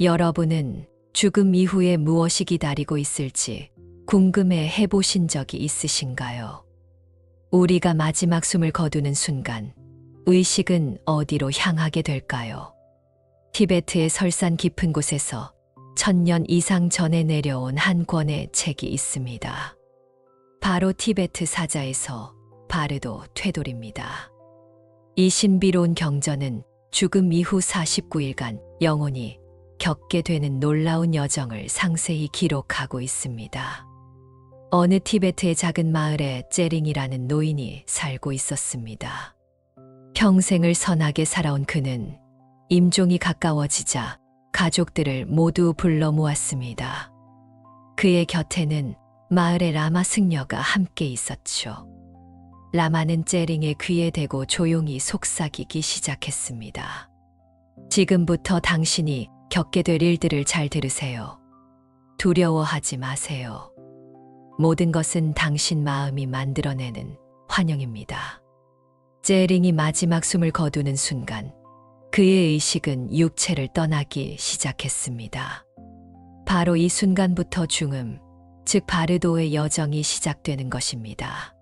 여러분은 죽음 이후에 무엇이 기다리고 있을지 궁금해 해보신 적이 있으신가요? 우리가 마지막 숨을 거두는 순간 의식은 어디로 향하게 될까요? 티베트의 설산 깊은 곳에서 1000년 이상 전에 내려온 한 권의 책이 있습니다. 바로 티베트 사자에서 바르도 퇴돌입니다. 이 신비로운 경전은 죽음 이후 49일간 영혼이 겪게 되는 놀라운 여정을 상세히 기록하고 있습니다. 어느 티베트의 작은 마을에 째링이라는 노인이 살고 있었습니다. 평생을 선하게 살아온 그는 임종이 가까워지자 가족들을 모두 불러 모았습니다. 그의 곁에는 마을의 라마 승려가 함께 있었죠. 라마는 째링의 귀에 대고 조용히 속삭이기 시작했습니다. 지금부터 당신이 겪게 될 일들을 잘 들으세요. 두려워하지 마세요. 모든 것은 당신 마음이 만들어내는 환영입니다. 째링이 마지막 숨을 거두는 순간 그의 의식은 육체를 떠나기 시작했습니다. 바로 이 순간부터 중음, 즉 바르도의 여정이 시작되는 것입니다.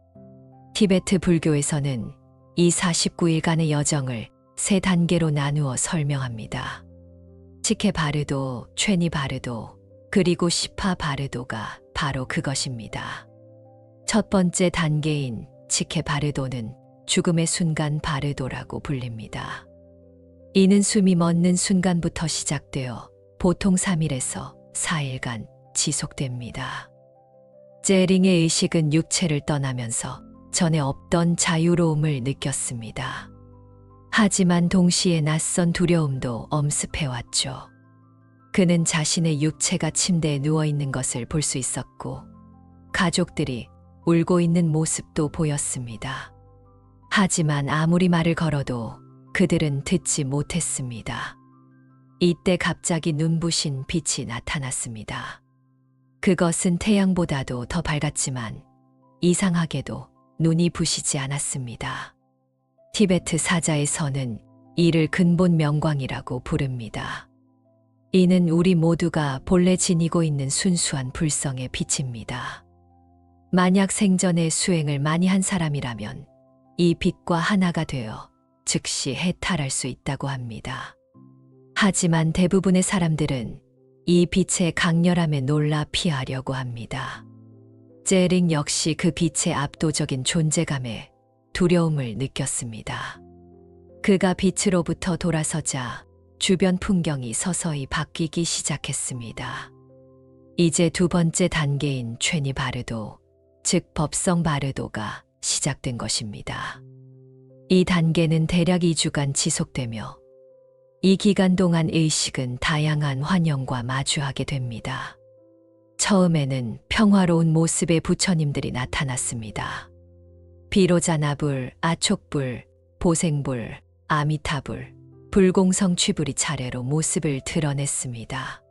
티베트 불교에서는 이 49일간의 여정을 3단계로 나누어 설명합니다. 치케 바르도, 최니 바르도, 그리고 시파 바르도가 바로 그것입니다. 첫 번째 단계인 치케 바르도는 죽음의 순간 바르도라고 불립니다. 이는 숨이 멎는 순간부터 시작되어 보통 3일에서 4일간 지속됩니다. 째링의 의식은 육체를 떠나면서 전에 없던 자유로움을 느꼈습니다. 하지만 동시에 낯선 두려움도 엄습해왔죠. 그는 자신의 육체가 침대에 누워있는 것을 볼 수 있었고 가족들이 울고 있는 모습도 보였습니다. 하지만 아무리 말을 걸어도 그들은 듣지 못했습니다. 이때 갑자기 눈부신 빛이 나타났습니다. 그것은 태양보다도 더 밝았지만 이상하게도 눈이 부시지 않았습니다. 티베트 사자에서는 이를 근본 명광이라고 부릅니다. 이는 우리 모두가 본래 지니고 있는 순수한 불성의 빛입니다. 만약 생전에 수행을 많이 한 사람이라면 이 빛과 하나가 되어 즉시 해탈할 수 있다고 합니다. 하지만 대부분의 사람들은 이 빛의 강렬함에 놀라 피하려고 합니다. 째링 역시 그 빛의 압도적인 존재감에 두려움을 느꼈습니다. 그가 빛으로부터 돌아서자 주변 풍경이 서서히 바뀌기 시작했습니다. 이제 두 번째 단계인 최니 바르도, 즉 법성 바르도가 시작된 것입니다. 이 단계는 대략 2주간 지속되며 이 기간 동안 의식은 다양한 환영과 마주하게 됩니다. 처음에는 평화로운 모습의 부처님들이 나타났습니다. 비로자나불, 아촉불, 보생불, 아미타불, 불공성 취불이 차례로 모습을 드러냈습니다.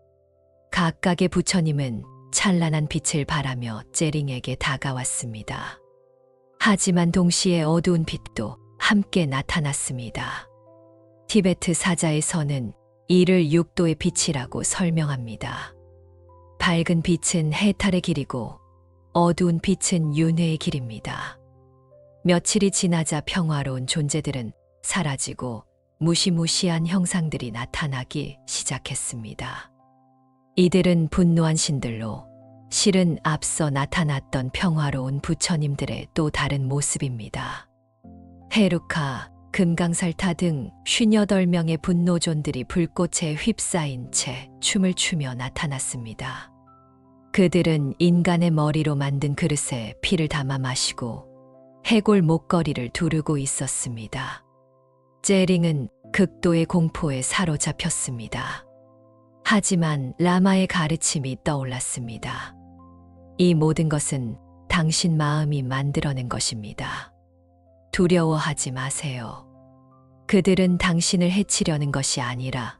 각각의 부처님은 찬란한 빛을 발하며 째링에게 다가왔습니다. 하지만 동시에 어두운 빛도 함께 나타났습니다. 티베트 사자에서는 이를 육도의 빛이라고 설명합니다. 밝은 빛은 해탈의 길이고 어두운 빛은 윤회의 길입니다. 며칠이 지나자 평화로운 존재들은 사라지고 무시무시한 형상들이 나타나기 시작했습니다. 이들은 분노한 신들로 실은 앞서 나타났던 평화로운 부처님들의 또 다른 모습입니다. 헤루카, 금강살타 등 58명의 분노존들이 불꽃에 휩싸인 채 춤을 추며 나타났습니다. 그들은 인간의 머리로 만든 그릇에 피를 담아 마시고 해골 목걸이를 두르고 있었습니다. 째링은 극도의 공포에 사로잡혔습니다. 하지만 라마의 가르침이 떠올랐습니다. 이 모든 것은 당신 마음이 만들어낸 것입니다. 두려워하지 마세요. 그들은 당신을 해치려는 것이 아니라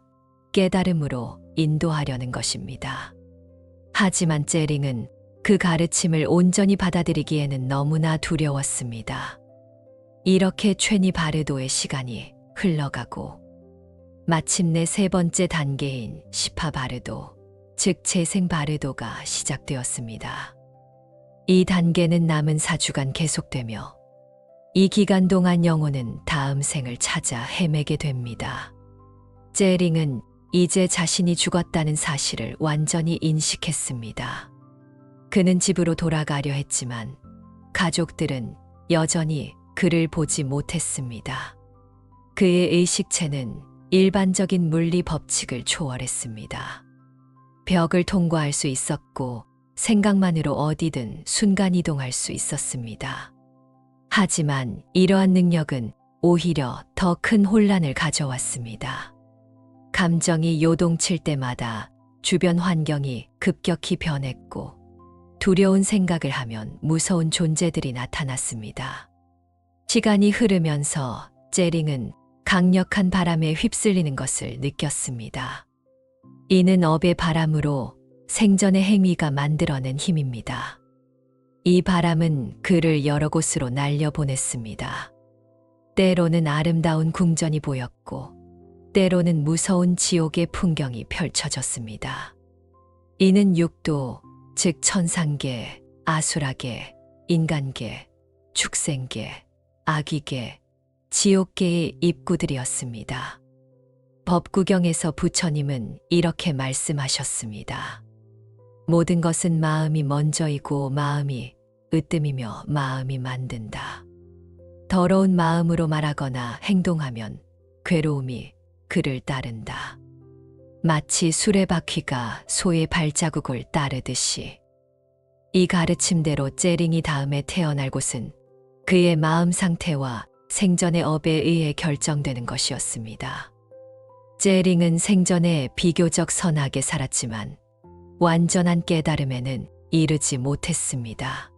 깨달음으로 인도하려는 것입니다. 하지만 째링은 그 가르침을 온전히 받아들이기에는 너무나 두려웠습니다. 이렇게 최니 바르도의 시간이 흘러가고 마침내 세 번째 단계인 시파 바르도, 즉 재생 바르도가 시작되었습니다. 이 단계는 남은 4주간 계속되며 이 기간 동안 영혼은 다음 생을 찾아 헤매게 됩니다. 째링은 이제 자신이 죽었다는 사실을 완전히 인식했습니다. 그는 집으로 돌아가려 했지만 가족들은 여전히 그를 보지 못했습니다. 그의 의식체는 일반적인 물리 법칙을 초월했습니다. 벽을 통과할 수 있었고 생각만으로 어디든 순간이동할 수 있었습니다. 하지만 이러한 능력은 오히려 더 큰 혼란을 가져왔습니다. 감정이 요동칠 때마다 주변 환경이 급격히 변했고 두려운 생각을 하면 무서운 존재들이 나타났습니다. 시간이 흐르면서 째링은 강력한 바람에 휩쓸리는 것을 느꼈습니다. 이는 업의 바람으로 생전의 행위가 만들어낸 힘입니다. 이 바람은 그를 여러 곳으로 날려보냈습니다. 때로는 아름다운 궁전이 보였고 때로는 무서운 지옥의 풍경이 펼쳐졌습니다. 이는 육도, 즉 천상계, 아수라계, 인간계, 축생계, 아기계, 지옥계의 입구들이었습니다. 법구경에서 부처님은 이렇게 말씀하셨습니다. 모든 것은 마음이 먼저이고 마음이 으뜸이며 마음이 만든다. 더러운 마음으로 말하거나 행동하면 괴로움이 그를 따른다. 마치 수레바퀴가 소의 발자국을 따르듯이. 이 가르침대로 째링이 다음에 태어날 곳은 그의 마음 상태와 생전의 업에 의해 결정되는 것이었습니다. 째링은 생전에 비교적 선하게 살았지만 완전한 깨달음에는 이르지 못했습니다.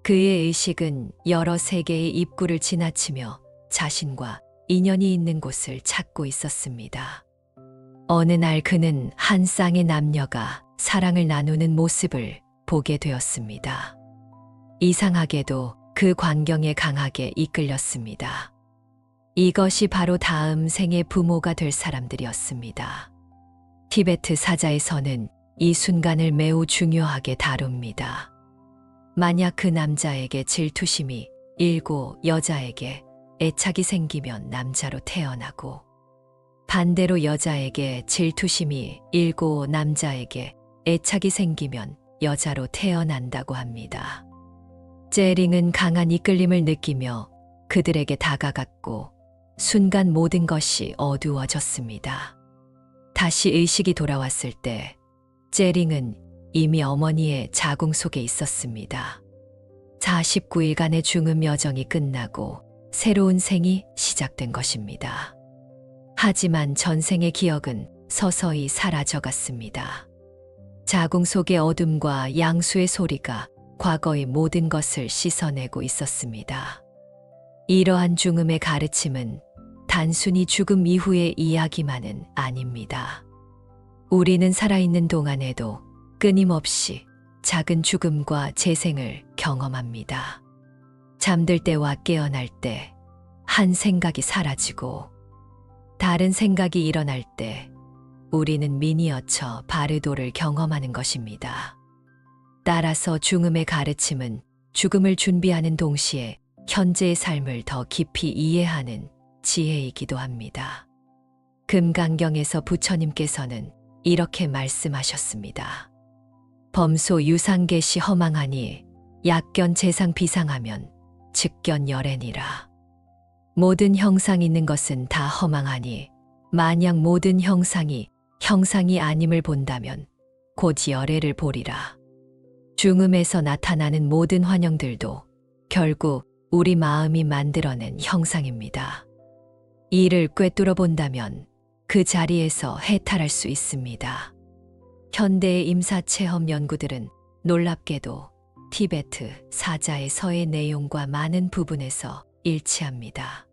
그의 의식은 여러 세계의 입구를 지나치며 자신과 인연이 있는 곳을 찾고 있었습니다. 어느 날 그는 한 쌍의 남녀가 사랑을 나누는 모습을 보게 되었습니다. 이상하게도 그 광경에 강하게 이끌렸습니다. 이것이 바로 다음 생의 부모가 될 사람들이었습니다. 티베트 사자에서는 이 순간을 매우 중요하게 다룹니다. 만약 그 남자에게 질투심이 일고 여자에게 애착이 생기면 남자로 태어나고 반대로 여자에게 질투심이 일고 남자에게 애착이 생기면 여자로 태어난다고 합니다. 째링은 강한 이끌림을 느끼며 그들에게 다가갔고 순간 모든 것이 어두워졌습니다. 다시 의식이 돌아왔을 때 째링은 이미 어머니의 자궁 속에 있었습니다. 49일간의 중음 여정이 끝나고 새로운 생이 시작된 것입니다. 하지만 전생의 기억은 서서히 사라져갔습니다. 자궁 속의 어둠과 양수의 소리가 과거의 모든 것을 씻어내고 있었습니다. 이러한 중음의 가르침은 단순히 죽음 이후의 이야기만은 아닙니다. 우리는 살아있는 동안에도 끊임없이 작은 죽음과 재생을 경험합니다. 잠들 때와 깨어날 때 한 생각이 사라지고 다른 생각이 일어날 때 우리는 미니어처 바르도를 경험하는 것입니다. 따라서 중음의 가르침은 죽음을 준비하는 동시에 현재의 삶을 더 깊이 이해하는 지혜이기도 합니다. 금강경에서 부처님께서는 이렇게 말씀하셨습니다. 범소 유상계시 허망하니 약견 재상 비상하면 즉견 열애니라. 모든 형상 있는 것은 다 허망하니 만약 모든 형상이 아님을 본다면 곧 열애를 보리라. 중음에서 나타나는 모든 환영들도 결국 우리 마음이 만들어낸 형상입니다. 이를 꿰뚫어 본다면 그 자리에서 해탈할 수 있습니다. 현대의 임사체험 연구들은 놀랍게도 티베트 사자의 서의 내용과 많은 부분에서 일치합니다.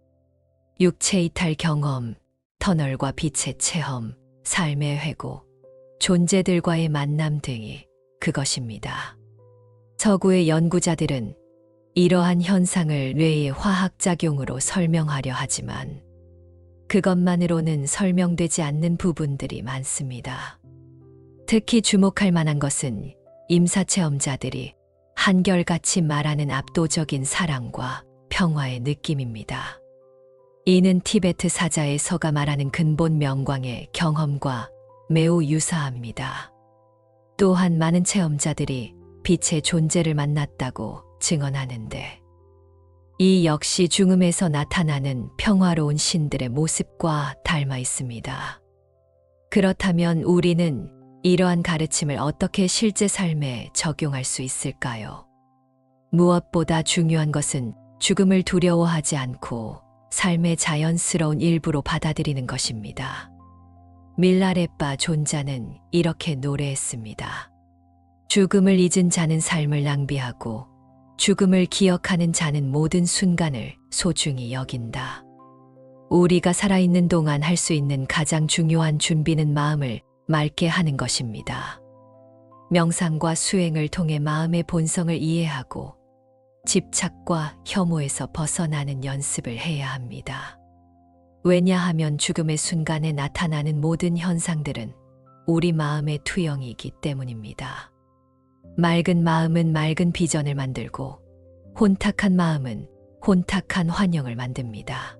육체 이탈 경험, 터널과 빛의 체험, 삶의 회고, 존재들과의 만남 등이 그것입니다. 서구의 연구자들은 이러한 현상을 뇌의 화학작용으로 설명하려 하지만 그것만으로는 설명되지 않는 부분들이 많습니다. 특히 주목할 만한 것은 임사체험자들이 한결같이 말하는 압도적인 사랑과 평화의 느낌입니다. 이는 티베트 사자의 서가 말하는 근본 명광의 경험과 매우 유사합니다. 또한 많은 체험자들이 빛의 존재를 만났다고 증언하는데, 이 역시 중음에서 나타나는 평화로운 신들의 모습과 닮아 있습니다. 그렇다면 우리는 이러한 가르침을 어떻게 실제 삶에 적용할 수 있을까요? 무엇보다 중요한 것은 죽음을 두려워하지 않고 삶의 자연스러운 일부로 받아들이는 것입니다. 밀라레빠 존자는 이렇게 노래했습니다. 죽음을 잊은 자는 삶을 낭비하고 죽음을 기억하는 자는 모든 순간을 소중히 여긴다. 우리가 살아있는 동안 할 수 있는 가장 중요한 준비는 마음을 맑게 하는 것입니다. 명상과 수행을 통해 마음의 본성을 이해하고 집착과 혐오에서 벗어나는 연습을 해야 합니다. 왜냐하면 죽음의 순간에 나타나는 모든 현상들은 우리 마음의 투영이기 때문입니다. 맑은 마음은 맑은 비전을 만들고 혼탁한 마음은 혼탁한 환영을 만듭니다.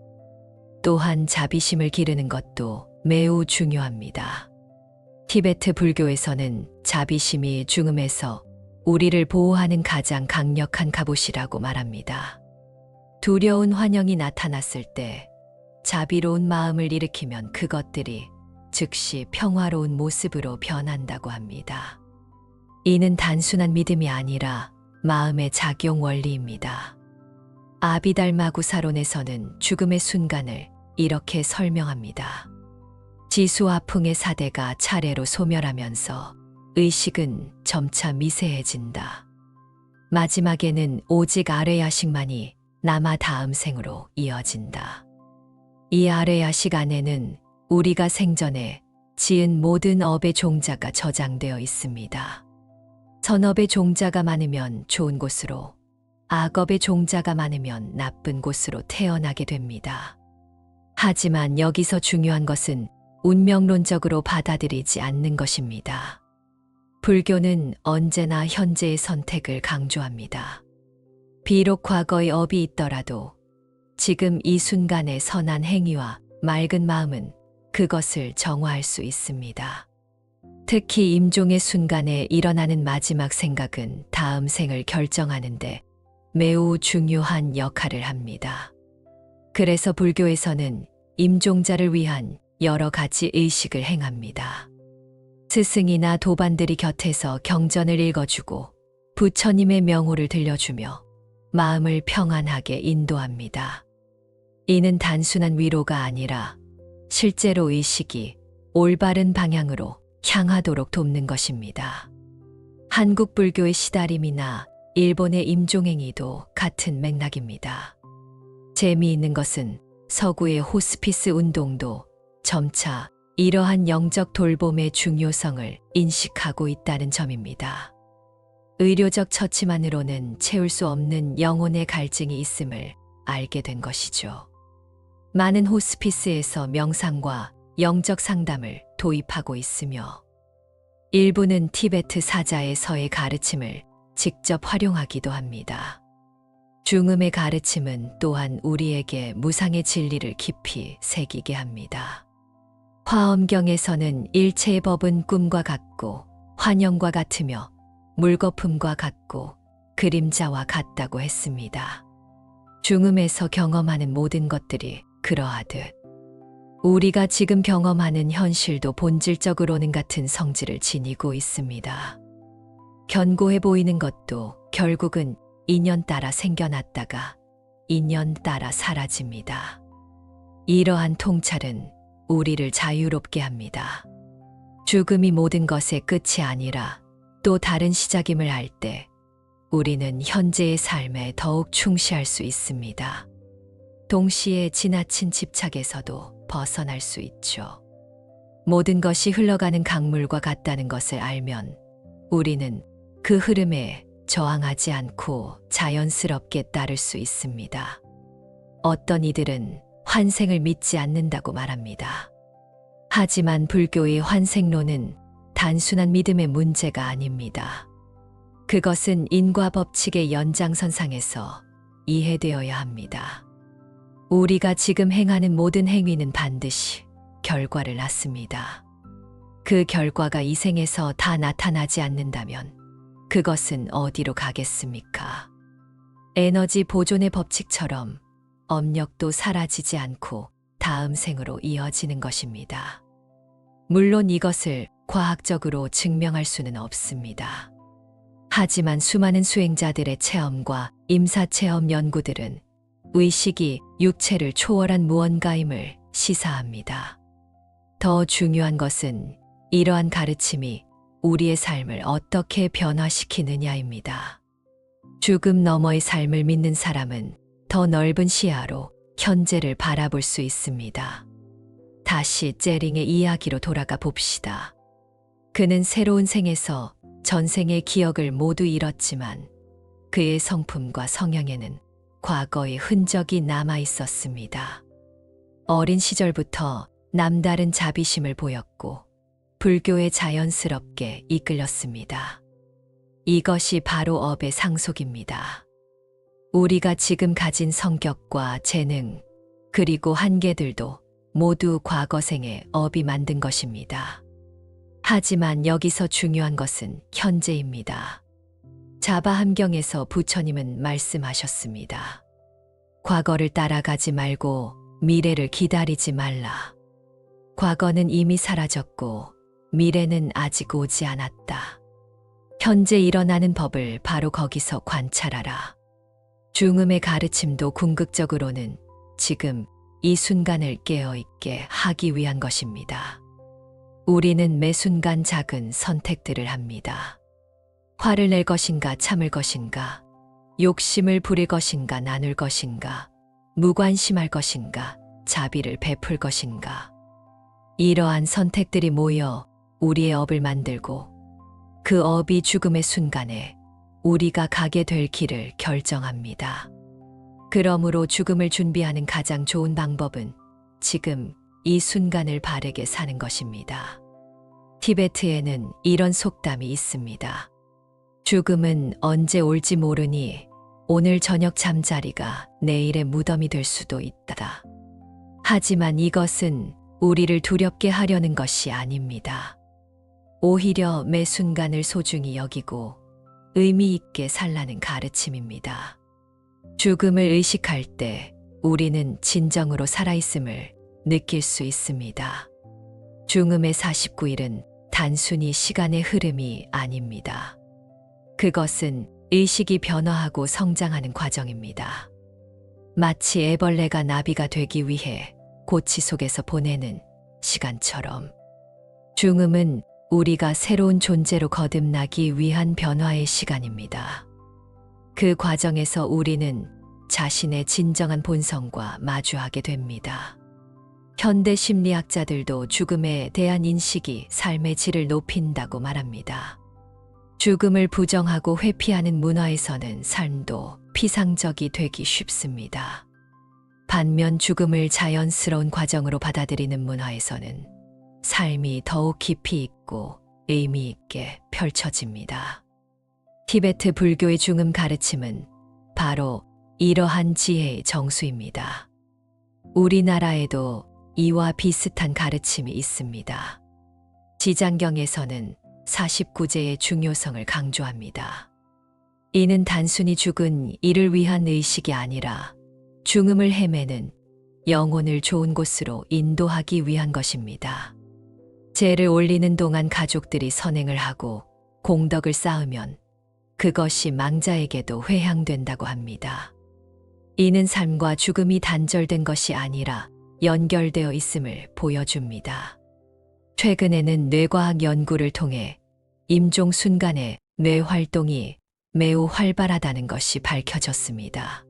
또한 자비심을 기르는 것도 매우 중요합니다. 티베트 불교에서는 자비심이 죽음에서 우리를 보호하는 가장 강력한 갑옷이라고 말합니다. 두려운 환영이 나타났을 때 자비로운 마음을 일으키면 그것들이 즉시 평화로운 모습으로 변한다고 합니다. 이는 단순한 믿음이 아니라 마음의 작용 원리입니다. 아비달마구사론에서는 죽음의 순간을 이렇게 설명합니다. 지수와풍의 사대가 차례로 소멸하면서 의식은 점차 미세해진다. 마지막에는 오직 아레야식만이 남아 다음 생으로 이어진다. 이 아레야식 안에는 우리가 생전에 지은 모든 업의 종자가 저장되어 있습니다. 선업의 종자가 많으면 좋은 곳으로, 악업의 종자가 많으면 나쁜 곳으로 태어나게 됩니다. 하지만 여기서 중요한 것은 운명론적으로 받아들이지 않는 것입니다. 불교는 언제나 현재의 선택을 강조합니다. 비록 과거의 업이 있더라도 지금 이 순간의 선한 행위와 맑은 마음은 그것을 정화할 수 있습니다. 특히 임종의 순간에 일어나는 마지막 생각은 다음 생을 결정하는데 매우 중요한 역할을 합니다. 그래서 불교에서는 임종자를 위한 여러 가지 의식을 행합니다. 스승이나 도반들이 곁에서 경전을 읽어주고 부처님의 명호를 들려주며 마음을 평안하게 인도합니다. 이는 단순한 위로가 아니라 실제로 의식이 올바른 방향으로 향하도록 돕는 것입니다. 한국 불교의 시다림이나 일본의 임종행위도 같은 맥락입니다. 재미있는 것은 서구의 호스피스 운동도 점차 이러한 영적 돌봄의 중요성을 인식하고 있다는 점입니다. 의료적 처치만으로는 채울 수 없는 영혼의 갈증이 있음을 알게 된 것이죠. 많은 호스피스에서 명상과 영적 상담을 도입하고 있으며 일부는 티베트 사자의 서의 가르침을 직접 활용하기도 합니다. 중음의 가르침은 또한 우리에게 무상의 진리를 깊이 새기게 합니다. 화엄경에서는 일체의 법은 꿈과 같고 환영과 같으며 물거품과 같고 그림자와 같다고 했습니다. 중음에서 경험하는 모든 것들이 그러하듯 우리가 지금 경험하는 현실도 본질적으로는 같은 성질을 지니고 있습니다. 견고해 보이는 것도 결국은 인연 따라 생겨났다가 인연 따라 사라집니다. 이러한 통찰은 우리를 자유롭게 합니다. 죽음이 모든 것의 끝이 아니라 또 다른 시작임을 알 때 우리는 현재의 삶에 더욱 충실할 수 있습니다. 동시에 지나친 집착에서도 벗어날 수 있죠. 모든 것이 흘러가는 강물과 같다는 것을 알면 우리는 그 흐름에 저항하지 않고 자연스럽게 따를 수 있습니다. 어떤 이들은 환생을 믿지 않는다고 말합니다. 하지만 불교의 환생론은 단순한 믿음의 문제가 아닙니다. 그것은 인과 법칙의 연장선상에서 이해되어야 합니다. 우리가 지금 행하는 모든 행위는 반드시 결과를 낳습니다. 그 결과가 이 생에서 다 나타나지 않는다면 그것은 어디로 가겠습니까? 에너지 보존의 법칙처럼 업력도 사라지지 않고 다음 생으로 이어지는 것입니다. 물론 이것을 과학적으로 증명할 수는 없습니다. 하지만 수많은 수행자들의 체험과 임사체험 연구들은 의식이 육체를 초월한 무언가임을 시사합니다. 더 중요한 것은 이러한 가르침이 우리의 삶을 어떻게 변화시키느냐입니다. 죽음 너머의 삶을 믿는 사람은 더 넓은 시야로 현재를 바라볼 수 있습니다. 다시 제링의 이야기로 돌아가 봅시다. 그는 새로운 생에서 전생의 기억을 모두 잃었지만 그의 성품과 성향에는 과거의 흔적이 남아 있었습니다. 어린 시절부터 남다른 자비심을 보였고 불교에 자연스럽게 이끌렸습니다. 이것이 바로 업의 상속입니다. 우리가 지금 가진 성격과 재능, 그리고 한계들도 모두 과거 생의 업이 만든 것입니다. 하지만 여기서 중요한 것은 현재입니다. 자바함경에서 부처님은 말씀하셨습니다. 과거를 따라가지 말고 미래를 기다리지 말라. 과거는 이미 사라졌고 미래는 아직 오지 않았다. 현재 일어나는 법을 바로 거기서 관찰하라. 중음의 가르침도 궁극적으로는 지금 이 순간을 깨어있게 하기 위한 것입니다. 우리는 매 순간 작은 선택들을 합니다. 화를 낼 것인가 참을 것인가, 욕심을 부릴 것인가 나눌 것인가, 무관심할 것인가 자비를 베풀 것인가. 이러한 선택들이 모여 우리의 업을 만들고 그 업이 죽음의 순간에 우리가 가게 될 길을 결정합니다. 그러므로 죽음을 준비하는 가장 좋은 방법은 지금 이 순간을 바르게 사는 것입니다. 티베트에는 이런 속담이 있습니다. 죽음은 언제 올지 모르니 오늘 저녁 잠자리가 내일의 무덤이 될 수도 있다. 하지만 이것은 우리를 두렵게 하려는 것이 아닙니다. 오히려 매 순간을 소중히 여기고 의미 있게 살라는 가르침입니다. 죽음을 의식할 때 우리는 진정으로 살아있음을 느낄 수 있습니다. 중음의 49일은 단순히 시간의 흐름이 아닙니다. 그것은 의식이 변화하고 성장하는 과정입니다. 마치 애벌레가 나비가 되기 위해 고치 속에서 보내는 시간처럼 중음은 우리가 새로운 존재로 거듭나기 위한 변화의 시간입니다. 그 과정에서 우리는 자신의 진정한 본성과 마주하게 됩니다. 현대 심리학자들도 죽음에 대한 인식이 삶의 질을 높인다고 말합니다. 죽음을 부정하고 회피하는 문화에서는 삶도 피상적이 되기 쉽습니다. 반면 죽음을 자연스러운 과정으로 받아들이는 문화에서는 삶이 더욱 깊이 있고 의미 있게 펼쳐집니다. 티베트 불교의 중음 가르침은 바로 이러한 지혜의 정수입니다. 우리나라에도 이와 비슷한 가르침이 있습니다. 지장경에서는 49제의 중요성을 강조합니다. 이는 단순히 죽은 이를 위한 의식이 아니라 중음을 헤매는 영혼을 좋은 곳으로 인도하기 위한 것입니다. 제를 올리는 동안 가족들이 선행을 하고 공덕을 쌓으면 그것이 망자에게도 회향된다고 합니다. 이는 삶과 죽음이 단절된 것이 아니라 연결되어 있음을 보여줍니다. 최근에는 뇌과학 연구를 통해 임종 순간에 뇌 활동이 매우 활발하다는 것이 밝혀졌습니다.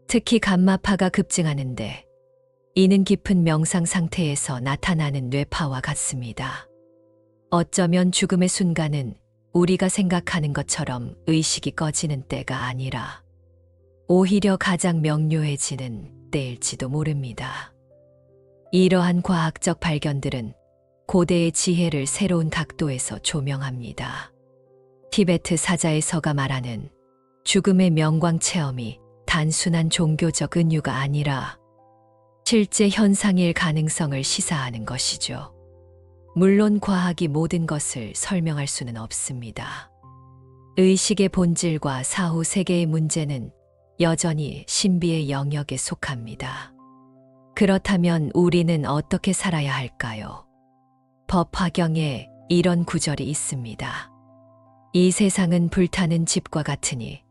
특히 감마파가 급증하는데 이는 깊은 명상 상태에서 나타나는 뇌파와 같습니다. 어쩌면 죽음의 순간은 우리가 생각하는 것처럼 의식이 꺼지는 때가 아니라 오히려 가장 명료해지는 때일지도 모릅니다. 이러한 과학적 발견들은 고대의 지혜를 새로운 각도에서 조명합니다. 티베트 사자에서가 말하는 죽음의 명광 체험이 단순한 종교적 은유가 아니라 실제 현상일 가능성을 시사하는 것이죠. 물론 과학이 모든 것을 설명할 수는 없습니다. 의식의 본질과 사후 세계의 문제는 여전히 신비의 영역에 속합니다. 그렇다면 우리는 어떻게 살아야 할까요? 법화경에 이런 구절이 있습니다. 이 세상은 불타는 집과 같으니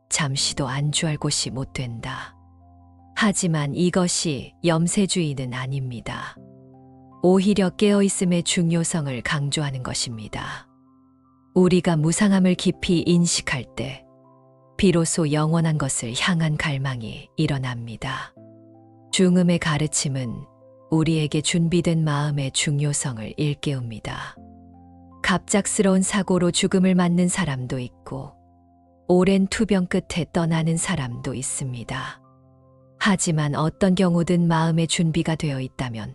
잠시도 안주할 곳이 못 된다. 하지만 이것이 염세주의는 아닙니다. 오히려 깨어있음의 중요성을 강조하는 것입니다. 우리가 무상함을 깊이 인식할 때 비로소 영원한 것을 향한 갈망이 일어납니다. 중음의 가르침은 우리에게 준비된 마음의 중요성을 일깨웁니다. 갑작스러운 사고로 죽음을 맞는 사람도 있고 오랜 투병 끝에 떠나는 사람도 있습니다. 하지만 어떤 경우든 마음의 준비가 되어 있다면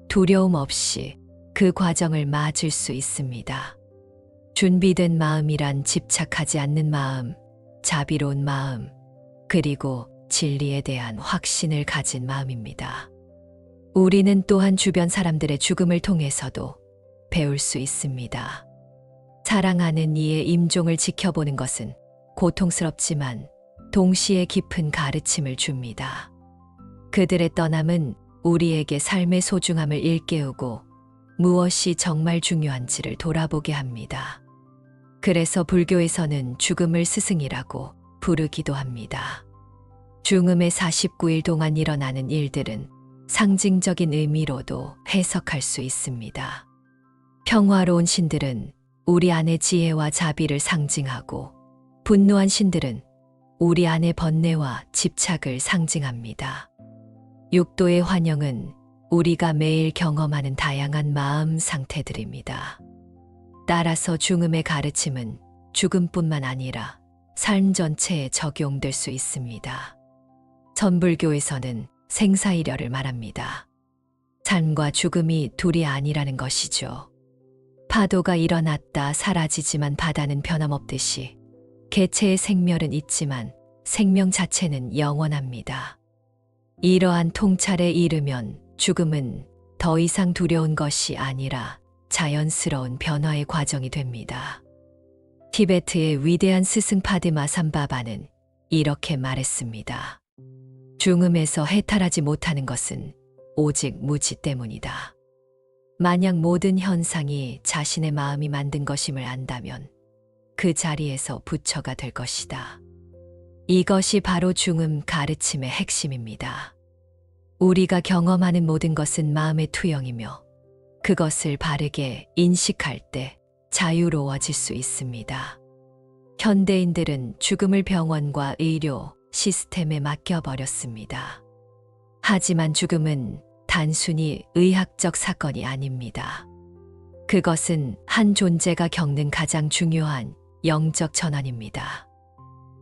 두려움 없이 그 과정을 맞을 수 있습니다. 준비된 마음이란 집착하지 않는 마음, 자비로운 마음, 그리고 진리에 대한 확신을 가진 마음입니다. 우리는 또한 주변 사람들의 죽음을 통해서도 배울 수 있습니다. 사랑하는 이의 임종을 지켜보는 것은 고통스럽지만 동시에 깊은 가르침을 줍니다. 그들의 떠남은 우리에게 삶의 소중함을 일깨우고 무엇이 정말 중요한지를 돌아보게 합니다. 그래서 불교에서는 죽음을 스승이라고 부르기도 합니다. 중음의 49일 동안 일어나는 일들은 상징적인 의미로도 해석할 수 있습니다. 평화로운 신들은 우리 안의 지혜와 자비를 상징하고 분노한 신들은 우리 안의 번뇌와 집착을 상징합니다. 육도의 환영은 우리가 매일 경험하는 다양한 마음 상태들입니다. 따라서 중음의 가르침은 죽음뿐만 아니라 삶 전체에 적용될 수 있습니다. 천불교에서는 생사이려를 말합니다. 삶과 죽음이 둘이 아니라는 것이죠. 파도가 일어났다 사라지지만 바다는 변함없듯이 개체의 생멸은 있지만 생명 자체는 영원합니다. 이러한 통찰에 이르면 죽음은 더 이상 두려운 것이 아니라 자연스러운 변화의 과정이 됩니다. 티베트의 위대한 스승 파드마 삼바바는 이렇게 말했습니다. 중음에서 해탈하지 못하는 것은 오직 무지 때문이다. 만약 모든 현상이 자신의 마음이 만든 것임을 안다면 그 자리에서 부처가 될 것이다. 이것이 바로 중음 가르침의 핵심입니다. 우리가 경험하는 모든 것은 마음의 투영이며 그것을 바르게 인식할 때 자유로워질 수 있습니다. 현대인들은 죽음을 병원과 의료 시스템에 맡겨버렸습니다. 하지만 죽음은 단순히 의학적 사건이 아닙니다. 그것은 한 존재가 겪는 가장 중요한 영적 전환입니다.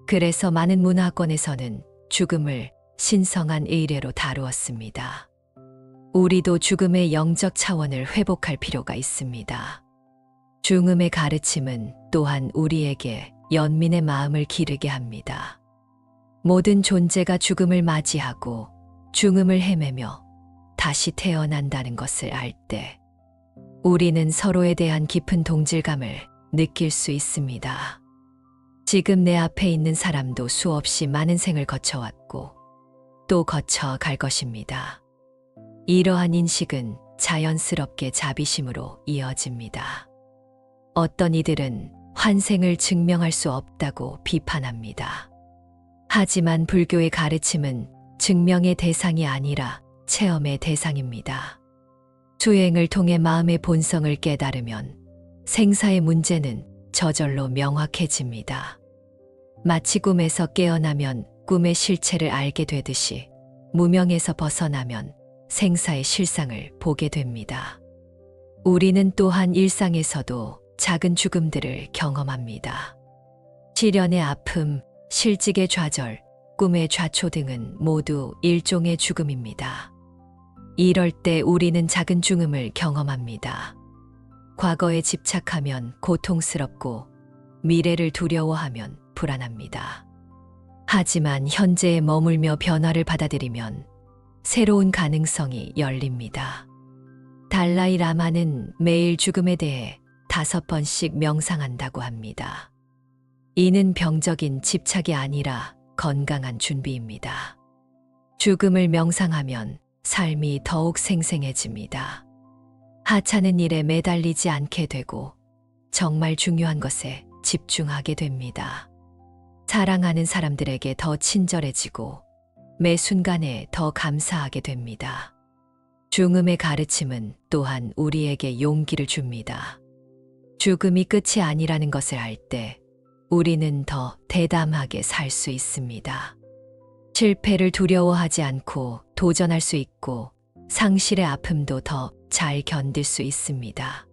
그래서 많은 문화권에서는 죽음을 신성한 의례로 다루었습니다. 우리도 죽음의 영적 차원을 회복할 필요가 있습니다. 중음의 가르침은 또한 우리에게 연민의 마음을 기르게 합니다. 모든 존재가 죽음을 맞이하고 중음을 헤매며 다시 태어난다는 것을 알 때 우리는 서로에 대한 깊은 동질감을 느낄 수 있습니다. 지금 내 앞에 있는 사람도 수없이 많은 생을 거쳐왔고 또 거쳐갈 것입니다. 이러한 인식은 자연스럽게 자비심으로 이어집니다. 어떤 이들은 환생을 증명할 수 없다고 비판합니다. 하지만 불교의 가르침은 증명의 대상이 아니라 체험의 대상입니다. 수행을 통해 마음의 본성을 깨달으면 생사의 문제는 저절로 명확해집니다. 마치 꿈에서 깨어나면 꿈의 실체를 알게 되듯이 무명에서 벗어나면 생사의 실상을 보게 됩니다. 우리는 또한 일상에서도 작은 죽음들을 경험합니다. 시련의 아픔, 실직의 좌절, 꿈의 좌초 등은 모두 일종의 죽음입니다. 이럴 때 우리는 작은 죽음을 경험합니다. 과거에 집착하면 고통스럽고 미래를 두려워하면 불안합니다. 하지만 현재에 머물며 변화를 받아들이면 새로운 가능성이 열립니다. 달라이 라마는 매일 죽음에 대해 5번씩 명상한다고 합니다. 이는 병적인 집착이 아니라 건강한 준비입니다. 죽음을 명상하면 삶이 더욱 생생해집니다. 하찮은 일에 매달리지 않게 되고 정말 중요한 것에 집중하게 됩니다. 사랑하는 사람들에게 더 친절해지고 매 순간에 더 감사하게 됩니다. 죽음의 가르침은 또한 우리에게 용기를 줍니다. 죽음이 끝이 아니라는 것을 알 때 우리는 더 대담하게 살 수 있습니다. 실패를 두려워하지 않고 도전할 수 있고 상실의 아픔도 더 잘 견딜 수 있습니다.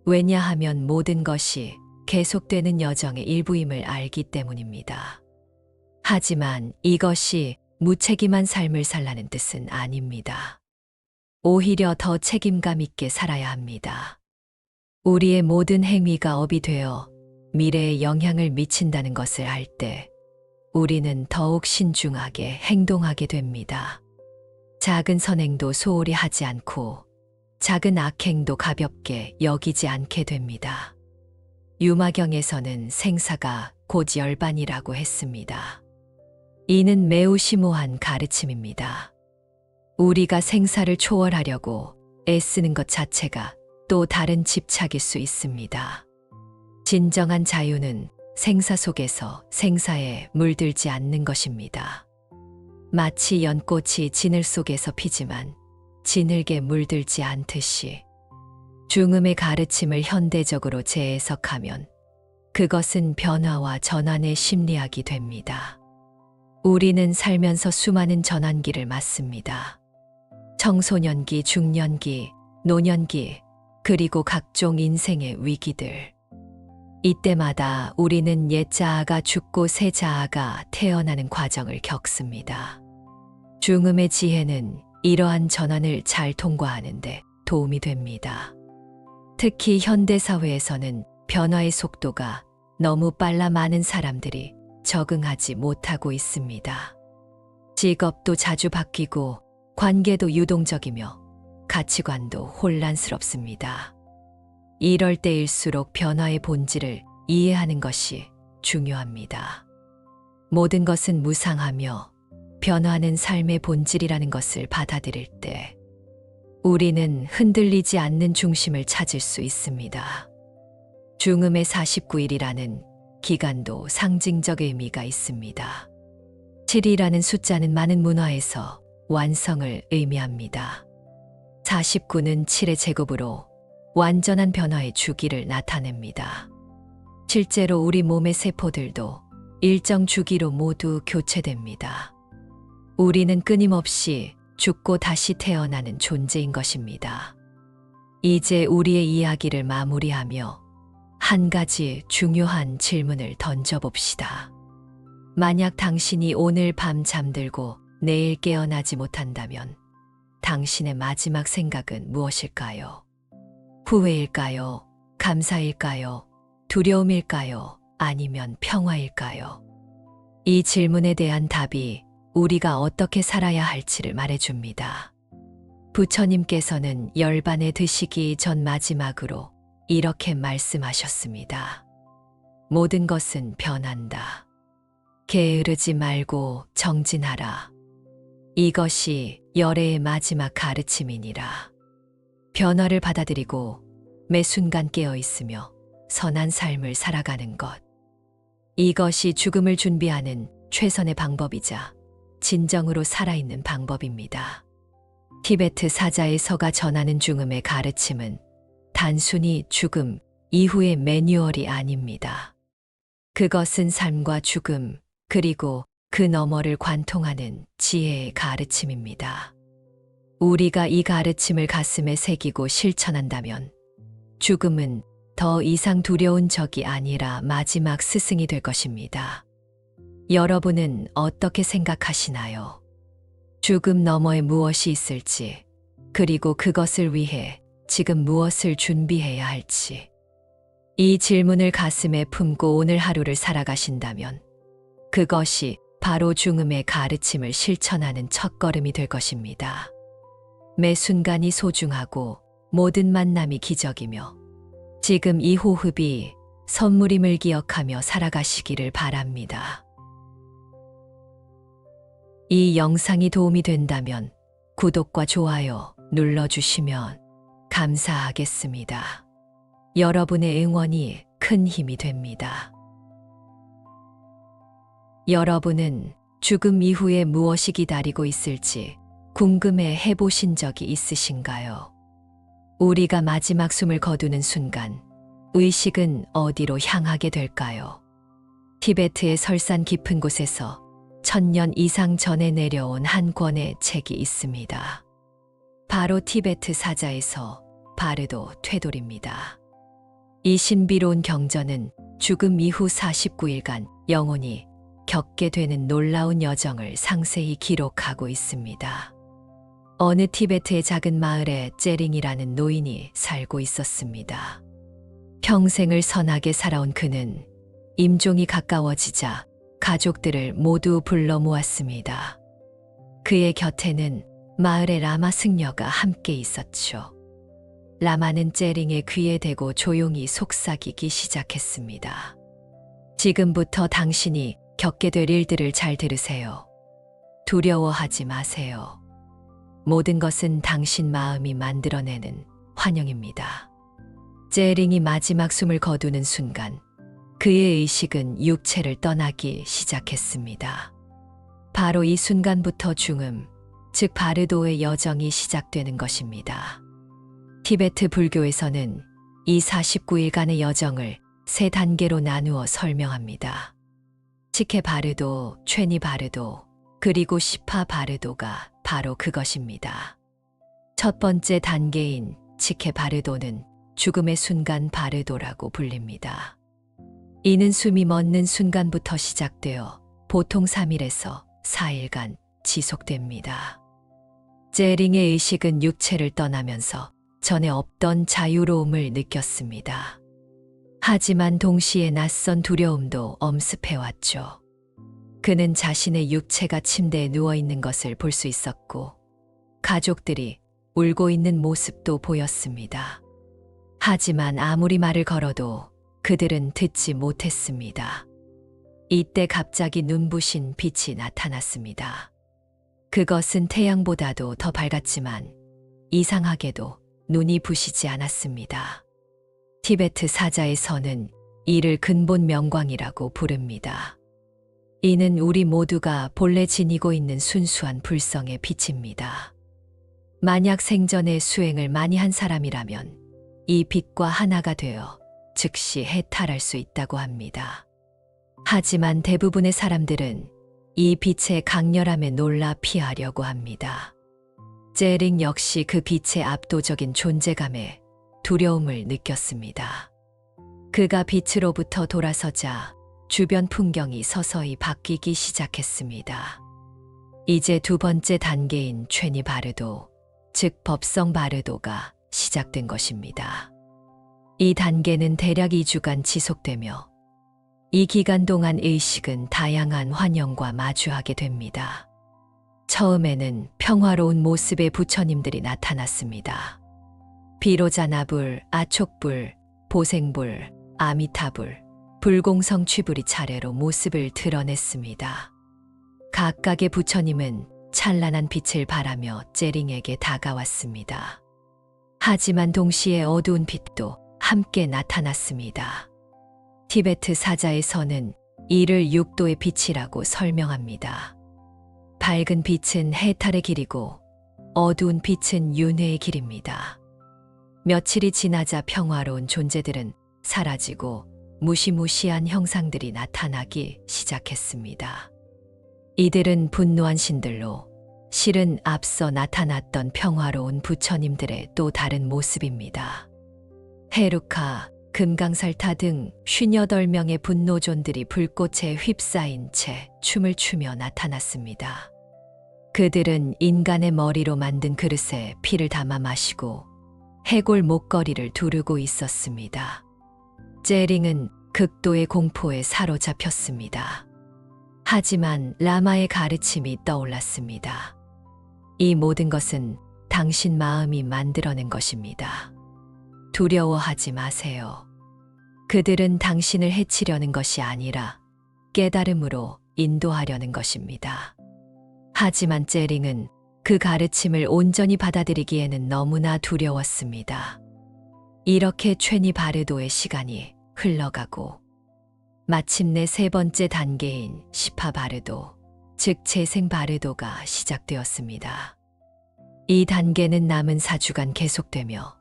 왜냐하면 모든 것이 계속되는 여정의 일부임을 알기 때문입니다. 하지만 이것이 무책임한 삶을 살라는 뜻은 아닙니다. 오히려 더 책임감 있게 살아야 합니다. 우리의 모든 행위가 업이 되어 미래에 영향을 미친다는 것을 알 때 우리는 더욱 신중하게 행동하게 됩니다. 작은 선행도 소홀히 하지 않고 작은 악행도 가볍게 여기지 않게 됩니다. 유마경에서는 생사가 곧 열반이라고 했습니다. 이는 매우 심오한 가르침입니다. 우리가 생사를 초월하려고 애쓰는 것 자체가 또 다른 집착일 수 있습니다. 진정한 자유는 생사 속에서 생사에 물들지 않는 것입니다. 마치 연꽃이 진을 속에서 피지만 진흙에 물들지 않듯이 죽음의 가르침을 현대적으로 재해석하면 그것은 변화와 전환의 심리학이 됩니다. 우리는 살면서 수많은 전환기를 맞습니다. 청소년기, 중년기, 노년기, 그리고 각종 인생의 위기들. 이때마다 우리는 옛 자아가 죽고 새 자아가 태어나는 과정을 겪습니다. 죽음의 지혜는 이러한 전환을 잘 통과하는 데 도움이 됩니다. 특히 현대사회에서는 변화의 속도가 너무 빨라 많은 사람들이 적응하지 못하고 있습니다. 직업도 자주 바뀌고 관계도 유동적이며 가치관도 혼란스럽습니다. 이럴 때일수록 변화의 본질을 이해하는 것이 중요합니다. 모든 것은 무상하며 변화하는 삶의 본질이라는 것을 받아들일 때 우리는 흔들리지 않는 중심을 찾을 수 있습니다. 죽음의 49일이라는 기간도 상징적 의미가 있습니다. 7이라는 숫자는 많은 문화에서 완성을 의미합니다. 49는 7의 제곱으로 완전한 변화의 주기를 나타냅니다. 실제로 우리 몸의 세포들도 일정 주기로 모두 교체됩니다. 우리는 끊임없이 죽고 다시 태어나는 존재인 것입니다. 이제 우리의 이야기를 마무리하며 한 가지 중요한 질문을 던져봅시다. 만약 당신이 오늘 밤 잠들고 내일 깨어나지 못한다면 당신의 마지막 생각은 무엇일까요? 후회일까요? 감사일까요? 두려움일까요? 아니면 평화일까요? 이 질문에 대한 답이 우리가 어떻게 살아야 할지를 말해줍니다. 부처님께서는 열반에 드시기 전 마지막으로 이렇게 말씀하셨습니다. 모든 것은 변한다. 게으르지 말고 정진하라. 이것이 열애의 마지막 가르침이니라. 변화를 받아들이고 매 순간 깨어 있으며 선한 삶을 살아가는 것. 이것이 죽음을 준비하는 최선의 방법이자 진정으로 살아있는 방법입니다. 티베트 사자의 서가 전하는 죽음의 가르침은 단순히 죽음 이후의 매뉴얼이 아닙니다. 그것은 삶과 죽음, 그리고 그 너머를 관통하는 지혜의 가르침입니다. 우리가 이 가르침을 가슴에 새기고 실천한다면 죽음은 더 이상 두려운 적이 아니라 마지막 스승이 될 것입니다. 여러분은 어떻게 생각하시나요? 죽음 너머에 무엇이 있을지, 그리고 그것을 위해 지금 무엇을 준비해야 할지. 이 질문을 가슴에 품고 오늘 하루를 살아가신다면 그것이 바로 죽음의 가르침을 실천하는 첫걸음이 될 것입니다. 매 순간이 소중하고 모든 만남이 기적이며 지금 이 호흡이 선물임을 기억하며 살아가시기를 바랍니다. 이 영상이 도움이 된다면 구독과 좋아요 눌러주시면 감사하겠습니다. 여러분의 응원이 큰 힘이 됩니다. 여러분은 죽음 이후에 무엇이 기다리고 있을지 궁금해 해보신 적이 있으신가요? 우리가 마지막 숨을 거두는 순간 의식은 어디로 향하게 될까요? 티베트의 설산 깊은 곳에서 1000년 이상 전에 내려온 한 권의 책이 있습니다. 바로 티베트 사자에서 바르도 퇴돌입니다. 이 신비로운 경전은 죽음 이후 49일간 영혼이 겪게 되는 놀라운 여정을 상세히 기록하고 있습니다. 어느 티베트의 작은 마을에 째링이라는 노인이 살고 있었습니다. 평생을 선하게 살아온 그는 임종이 가까워지자 가족들을 모두 불러 모았습니다. 그의 곁에는 마을의 라마 승려가 함께 있었죠. 라마는 째링의 귀에 대고 조용히 속삭이기 시작했습니다. 지금부터 당신이 겪게 될 일들을 잘 들으세요. 두려워하지 마세요. 모든 것은 당신 마음이 만들어내는 환영입니다. 째링이 마지막 숨을 거두는 순간 그의 의식은 육체를 떠나기 시작했습니다. 바로 이 순간부터 죽음, 즉 바르도의 여정이 시작되는 것입니다. 티베트 불교에서는 이 49일간의 여정을 3단계로 나누어 설명합니다. 치케 바르도, 최니 바르도, 그리고 시파 바르도가 바로 그것입니다. 첫 번째 단계인 치케 바르도는 죽음의 순간 바르도라고 불립니다. 이는 숨이 멎는 순간부터 시작되어 보통 3일에서 4일간 지속됩니다. 째링의 의식은 육체를 떠나면서 전에 없던 자유로움을 느꼈습니다. 하지만 동시에 낯선 두려움도 엄습해왔죠. 그는 자신의 육체가 침대에 누워있는 것을 볼 수 있었고 가족들이 울고 있는 모습도 보였습니다. 하지만 아무리 말을 걸어도 그들은 듣지 못했습니다. 이때 갑자기 눈부신 빛이 나타났습니다. 그것은 태양보다도 더 밝았지만 이상하게도 눈이 부시지 않았습니다. 티베트 사자에서는 이를 근본 명광이라고 부릅니다. 이는 우리 모두가 본래 지니고 있는 순수한 불성의 빛입니다. 만약 생전에 수행을 많이 한 사람이라면 이 빛과 하나가 되어 즉시 해탈할 수 있다고 합니다. 하지만 대부분의 사람들은 이 빛의 강렬함에 놀라 피하려고 합니다. 째링 역시 그 빛의 압도적인 존재감에 두려움을 느꼈습니다. 그가 빛으로부터 돌아서자 주변 풍경이 서서히 바뀌기 시작했습니다. 이제 두 번째 단계인 최니 바르도, 즉 법성 바르도가 시작된 것입니다. 이 단계는 대략 2주간 지속되며 이 기간 동안 의식은 다양한 환영과 마주하게 됩니다. 처음에는 평화로운 모습의 부처님들이 나타났습니다. 비로자나불, 아촉불, 보생불, 아미타불, 불공성 취불이 차례로 모습을 드러냈습니다. 각각의 부처님은 찬란한 빛을 발하며 째링에게 다가왔습니다. 하지만 동시에 어두운 빛도 함께 나타났습니다. 티베트 사자에서는 이를 육도의 빛이라고 설명합니다. 밝은 빛은 해탈의 길이고 어두운 빛은 윤회의 길입니다. 며칠이 지나자 평화로운 존재들은 사라지고 무시무시한 형상들이 나타나기 시작했습니다. 이들은 분노한 신들로 실은 앞서 나타났던 평화로운 부처님들의 또 다른 모습입니다. 헤루카, 금강살타 등 58명의 분노존들이 불꽃에 휩싸인 채 춤을 추며 나타났습니다. 그들은 인간의 머리로 만든 그릇에 피를 담아 마시고 해골 목걸이를 두르고 있었습니다. 째링은 극도의 공포에 사로잡혔습니다. 하지만 라마의 가르침이 떠올랐습니다. 이 모든 것은 당신 마음이 만들어낸 것입니다. 두려워하지 마세요. 그들은 당신을 해치려는 것이 아니라 깨달음으로 인도하려는 것입니다. 하지만 째링은 그 가르침을 온전히 받아들이기에는 너무나 두려웠습니다. 이렇게 최니 바르도의 시간이 흘러가고 마침내 세 번째 단계인 시파 바르도, 즉 재생 바르도가 시작되었습니다. 이 단계는 남은 4주간 계속되며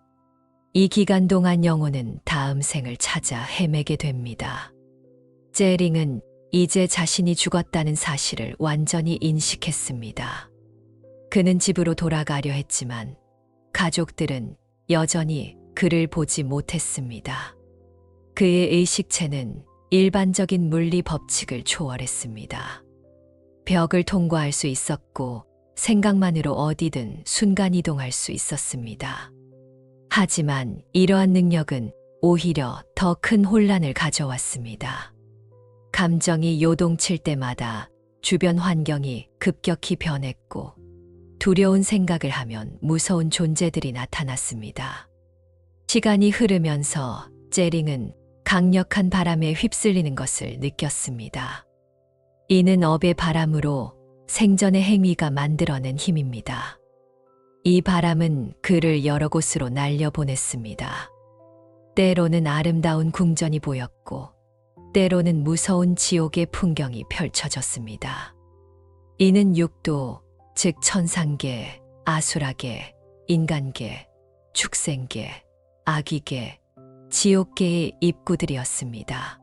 이 기간 동안 영혼은 다음 생을 찾아 헤매게 됩니다. 째링은 이제 자신이 죽었다는 사실을 완전히 인식했습니다. 그는 집으로 돌아가려 했지만 가족들은 여전히 그를 보지 못했습니다. 그의 의식체는 일반적인 물리 법칙을 초월했습니다. 벽을 통과할 수 있었고 생각만으로 어디든 순간이동할 수 있었습니다. 하지만 이러한 능력은 오히려 더 큰 혼란을 가져왔습니다. 감정이 요동칠 때마다 주변 환경이 급격히 변했고 두려운 생각을 하면 무서운 존재들이 나타났습니다. 시간이 흐르면서 째링은 강력한 바람에 휩쓸리는 것을 느꼈습니다. 이는 업의 바람으로 생전의 행위가 만들어낸 힘입니다. 이 바람은 그를 여러 곳으로 날려보냈습니다. 때로는 아름다운 궁전이 보였고 때로는 무서운 지옥의 풍경이 펼쳐졌습니다. 이는 육도, 즉 천상계, 아수라계, 인간계, 축생계, 아기계, 지옥계의 입구들이었습니다.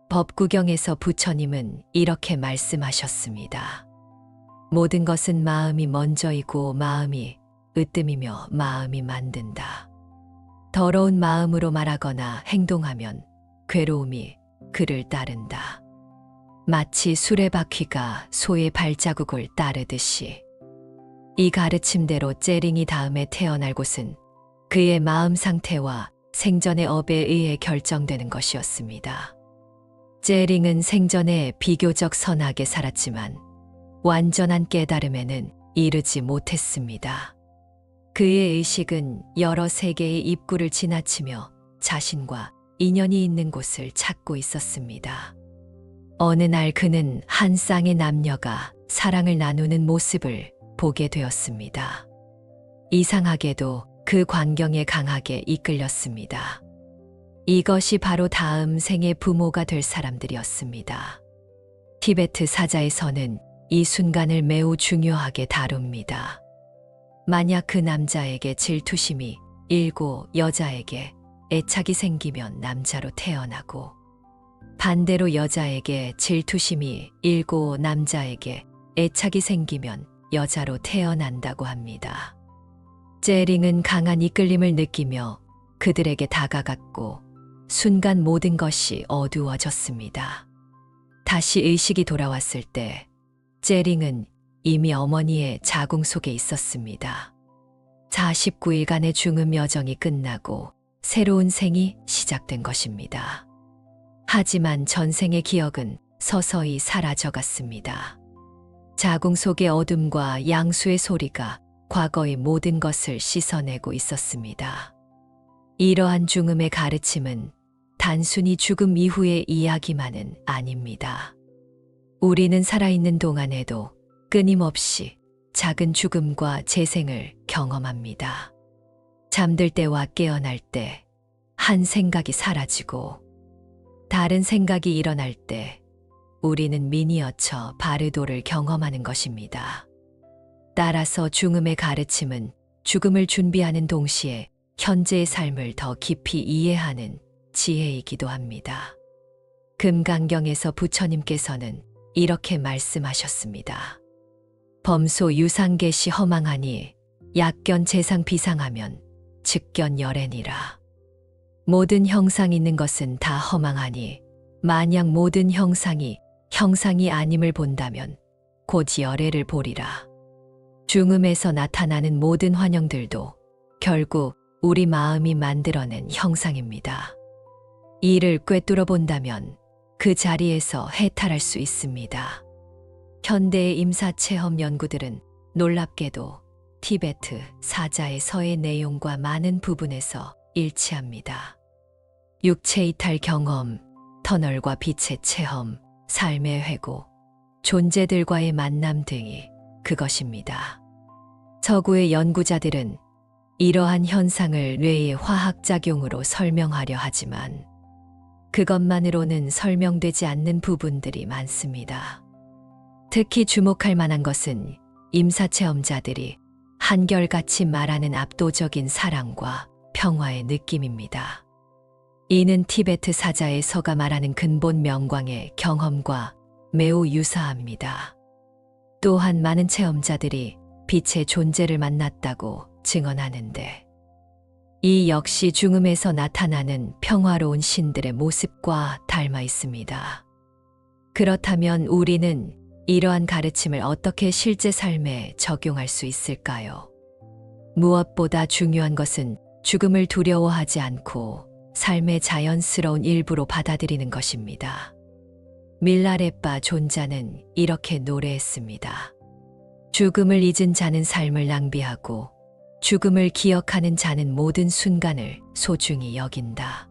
법구경에서 부처님은 이렇게 말씀하셨습니다. 모든 것은 마음이 먼저이고 마음이 으뜸이며 마음이 만든다. 더러운 마음으로 말하거나 행동하면 괴로움이 그를 따른다. 마치 수레바퀴가 소의 발자국을 따르듯이. 이 가르침대로 째링이 다음에 태어날 곳은 그의 마음 상태와 생전의 업에 의해 결정되는 것이었습니다. 째링은 생전에 비교적 선하게 살았지만 완전한 깨달음에는 이르지 못했습니다. 그의 의식은 여러 세계의 입구를 지나치며 자신과 인연이 있는 곳을 찾고 있었습니다. 어느 날 그는 한 쌍의 남녀가 사랑을 나누는 모습을 보게 되었습니다. 이상하게도 그 광경에 강하게 이끌렸습니다. 이것이 바로 다음 생의 부모가 될 사람들이었습니다. 티베트 사자에서는 이 순간을 매우 중요하게 다룹니다. 만약 그 남자에게 질투심이 일고 여자에게 애착이 생기면 남자로 태어나고 반대로 여자에게 질투심이 일고 남자에게 애착이 생기면 여자로 태어난다고 합니다. 째링은 강한 이끌림을 느끼며 그들에게 다가갔고 순간 모든 것이 어두워졌습니다. 다시 의식이 돌아왔을 때 째링은 이미 어머니의 자궁 속에 있었습니다. 49일간의 중음 여정이 끝나고 새로운 생이 시작된 것입니다. 하지만 전생의 기억은 서서히 사라져갔습니다. 자궁 속의 어둠과 양수의 소리가 과거의 모든 것을 씻어내고 있었습니다. 이러한 중음의 가르침은 단순히 죽음 이후의 이야기만은 아닙니다. 우리는 살아있는 동안에도 끊임없이 작은 죽음과 재생을 경험합니다. 잠들 때와 깨어날 때 한 생각이 사라지고 다른 생각이 일어날 때 우리는 미니어처 바르도를 경험하는 것입니다. 따라서 중음의 가르침은 죽음을 준비하는 동시에 현재의 삶을 더 깊이 이해하는 지혜이기도 합니다. 금강경에서 부처님께서는 이렇게 말씀하셨습니다. 범소 유상계시 허망하니 약견 재상 비상하면 즉견 열애니라. 모든 형상이 있는 것은 다 허망하니 만약 모든 형상이 아님을 본다면 곧 열애를 보리라. 중음에서 나타나는 모든 환영들도 결국 우리 마음이 만들어낸 형상입니다. 이를 꿰뚫어 본다면 그 자리에서 해탈할 수 있습니다. 현대의 임사체험 연구들은 놀랍게도 티베트 사자의 서의 내용과 많은 부분에서 일치합니다. 육체 이탈 경험, 터널과 빛의 체험, 삶의 회고, 존재들과의 만남 등이 그것입니다. 서구의 연구자들은 이러한 현상을 뇌의 화학작용으로 설명하려 하지만 그것만으로는 설명되지 않는 부분들이 많습니다. 특히 주목할 만한 것은 임사체험자들이 한결같이 말하는 압도적인 사랑과 평화의 느낌입니다. 이는 티베트 사자의 서가 말하는 근본 명광의 경험과 매우 유사합니다. 또한 많은 체험자들이 빛의 존재를 만났다고 증언하는데 이 역시 중음에서 나타나는 평화로운 신들의 모습과 닮아 있습니다. 그렇다면 우리는 이러한 가르침을 어떻게 실제 삶에 적용할 수 있을까요? 무엇보다 중요한 것은 죽음을 두려워하지 않고 삶의 자연스러운 일부로 받아들이는 것입니다. 밀라레빠 존자는 이렇게 노래했습니다. 죽음을 잊은 자는 삶을 낭비하고 죽음을 기억하는 자는 모든 순간을 소중히 여긴다.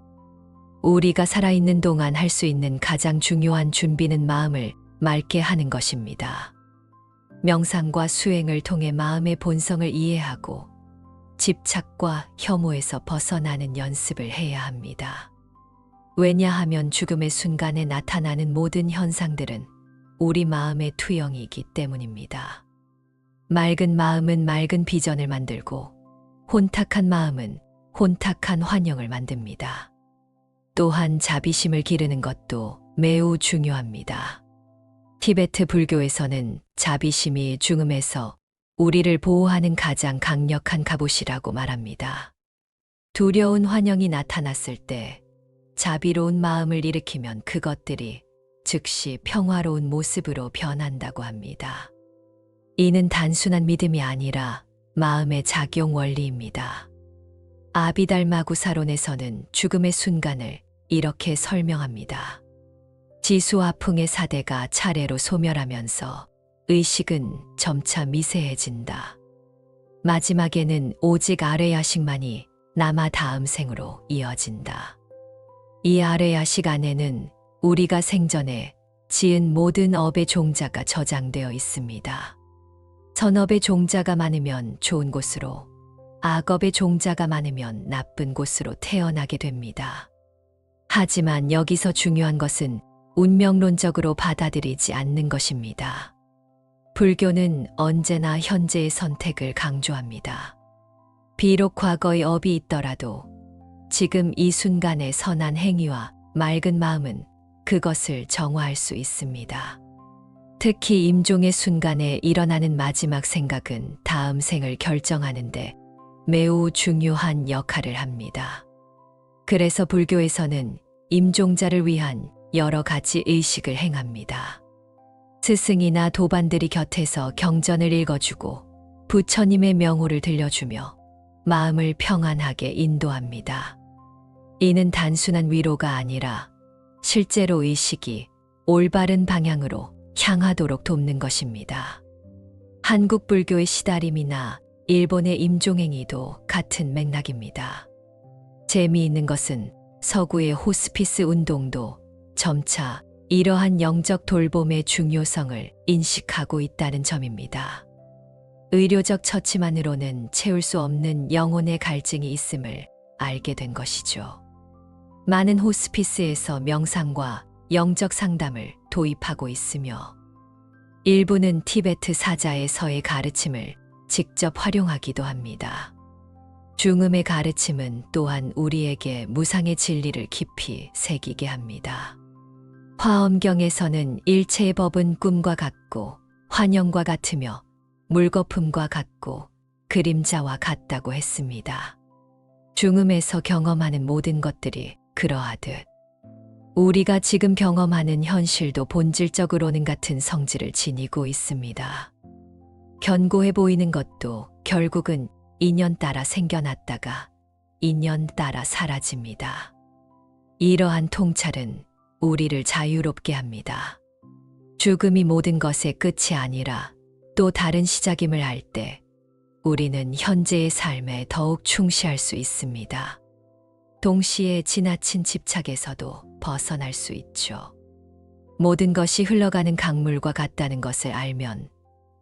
우리가 살아있는 동안 할 수 있는 가장 중요한 준비는 마음을 맑게 하는 것입니다. 명상과 수행을 통해 마음의 본성을 이해하고 집착과 혐오에서 벗어나는 연습을 해야 합니다. 왜냐하면 죽음의 순간에 나타나는 모든 현상들은 우리 마음의 투영이기 때문입니다. 맑은 마음은 맑은 비전을 만들고 혼탁한 마음은 혼탁한 환영을 만듭니다. 또한 자비심을 기르는 것도 매우 중요합니다. 티베트 불교에서는 자비심이 중음에서 우리를 보호하는 가장 강력한 갑옷이라고 말합니다. 두려운 환영이 나타났을 때 자비로운 마음을 일으키면 그것들이 즉시 평화로운 모습으로 변한다고 합니다. 이는 단순한 믿음이 아니라 마음의 작용 원리입니다. 아비달마구사론에서는 죽음의 순간을 이렇게 설명합니다. 지수와 풍의 사대가 차례로 소멸하면서 의식은 점차 미세해진다. 마지막에는 오직 아레야식만이 남아 다음 생으로 이어진다. 이 아레야식 안에는 우리가 생전에 지은 모든 업의 종자가 저장되어 있습니다. 선업의 종자가 많으면 좋은 곳으로, 악업의 종자가 많으면 나쁜 곳으로 태어나게 됩니다. 하지만 여기서 중요한 것은 운명론적으로 받아들이지 않는 것입니다. 불교는 언제나 현재의 선택을 강조합니다. 비록 과거의 업이 있더라도 지금 이 순간의 선한 행위와 맑은 마음은 그것을 정화할 수 있습니다. 특히 임종의 순간에 일어나는 마지막 생각은 다음 생을 결정하는데 매우 중요한 역할을 합니다. 그래서 불교에서는 임종자를 위한 여러 가지 의식을 행합니다. 스승이나 도반들이 곁에서 경전을 읽어주고 부처님의 명호를 들려주며 마음을 평안하게 인도합니다. 이는 단순한 위로가 아니라 실제로 의식이 올바른 방향으로 향하도록 돕는 것입니다. 한국 불교의 시다림이나 일본의 임종행위도 같은 맥락입니다. 재미있는 것은 서구의 호스피스 운동도 점차 이러한 영적 돌봄의 중요성을 인식하고 있다는 점입니다. 의료적 처치만으로는 채울 수 없는 영혼의 갈증이 있음을 알게 된 것이죠. 많은 호스피스에서 명상과 영적 상담을 도입하고 있으며 일부는 티베트 사자의 서의 가르침을 직접 활용하기도 합니다. 중음의 가르침은 또한 우리에게 무상의 진리를 깊이 새기게 합니다. 화엄경에서는 일체의 법은 꿈과 같고 환영과 같으며 물거품과 같고 그림자와 같다고 했습니다. 중음에서 경험하는 모든 것들이 그러하듯 우리가 지금 경험하는 현실도 본질적으로는 같은 성질을 지니고 있습니다. 견고해 보이는 것도 결국은 인연 따라 생겨났다가 인연 따라 사라집니다. 이러한 통찰은 우리를 자유롭게 합니다. 죽음이 모든 것의 끝이 아니라 또 다른 시작임을 알 때 우리는 현재의 삶에 더욱 충실할 수 있습니다. 동시에 지나친 집착에서도 벗어날 수 있죠. 모든 것이 흘러가는 강물과 같다는 것을 알면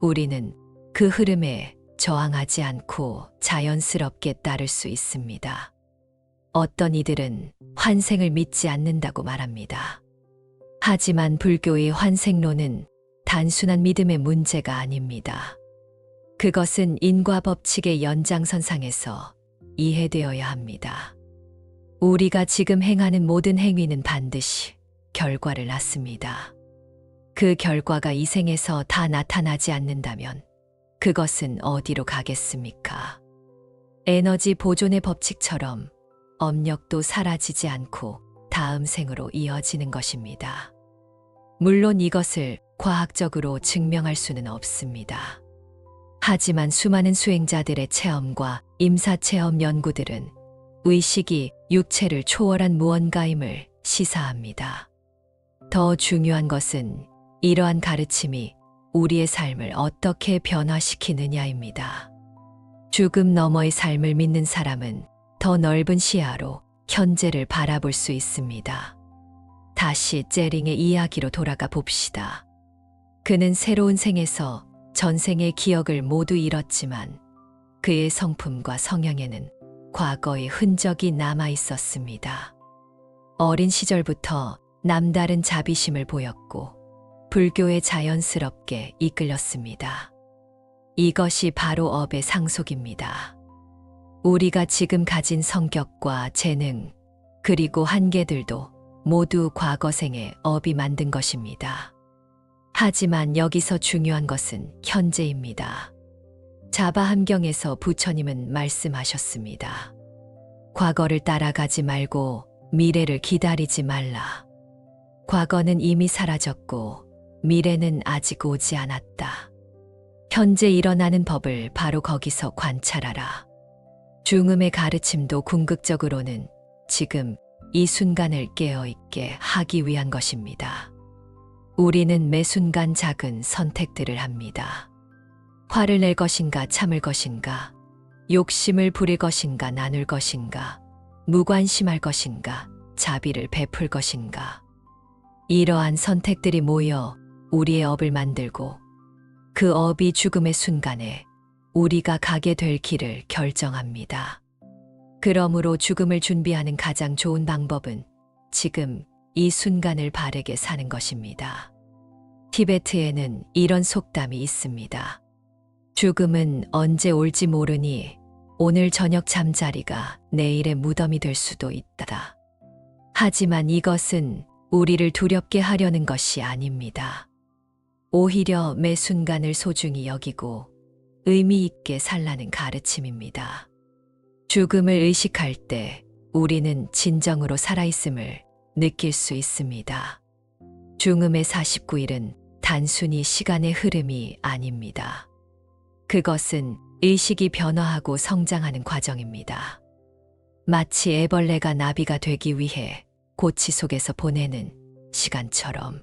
우리는 그 흐름에 저항하지 않고 자연스럽게 따를 수 있습니다. 어떤 이들은 환생을 믿지 않는다고 말합니다. 하지만 불교의 환생론은 단순한 믿음의 문제가 아닙니다. 그것은 인과 법칙의 연장선상에서 이해되어야 합니다. 우리가 지금 행하는 모든 행위는 반드시 결과를 낳습니다. 그 결과가 이 생에서 다 나타나지 않는다면 그것은 어디로 가겠습니까? 에너지 보존의 법칙처럼 업력도 사라지지 않고 다음 생으로 이어지는 것입니다. 물론 이것을 과학적으로 증명할 수는 없습니다. 하지만 수많은 수행자들의 체험과 임사체험 연구들은 의식이 육체를 초월한 무언가임을 시사합니다. 더 중요한 것은 이러한 가르침이 우리의 삶을 어떻게 변화시키느냐입니다. 죽음 너머의 삶을 믿는 사람은 더 넓은 시야로 현재를 바라볼 수 있습니다. 다시 째링의 이야기로 돌아가 봅시다. 그는 새로운 생에서 전생의 기억을 모두 잃었지만 그의 성품과 성향에는 과거의 흔적이 남아 있었습니다. 어린 시절부터 남다른 자비심을 보였고 불교에 자연스럽게 이끌렸습니다. 이것이 바로 업의 상속입니다. 우리가 지금 가진 성격과 재능, 그리고 한계들도 모두 과거생의 업이 만든 것입니다. 하지만 여기서 중요한 것은 현재입니다. 자바함경에서 부처님은 말씀하셨습니다. 과거를 따라가지 말고 미래를 기다리지 말라. 과거는 이미 사라졌고 미래는 아직 오지 않았다. 현재 일어나는 법을 바로 거기서 관찰하라. 중음의 가르침도 궁극적으로는 지금 이 순간을 깨어있게 하기 위한 것입니다. 우리는 매 순간 작은 선택들을 합니다. 화를 낼 것인가 참을 것인가, 욕심을 부릴 것인가 나눌 것인가, 무관심할 것인가 자비를 베풀 것인가. 이러한 선택들이 모여 우리의 업을 만들고 그 업이 죽음의 순간에 우리가 가게 될 길을 결정합니다. 그러므로 죽음을 준비하는 가장 좋은 방법은 지금 이 순간을 바르게 사는 것입니다. 티베트에는 이런 속담이 있습니다. 죽음은 언제 올지 모르니 오늘 저녁 잠자리가 내일의 무덤이 될 수도 있다. 하지만 이것은 우리를 두렵게 하려는 것이 아닙니다. 오히려 매 순간을 소중히 여기고 의미 있게 살라는 가르침입니다. 죽음을 의식할 때 우리는 진정으로 살아있음을 느낄 수 있습니다. 중음의 49일은 단순히 시간의 흐름이 아닙니다. 그것은 의식이 변화하고 성장하는 과정입니다. 마치 애벌레가 나비가 되기 위해 고치 속에서 보내는 시간처럼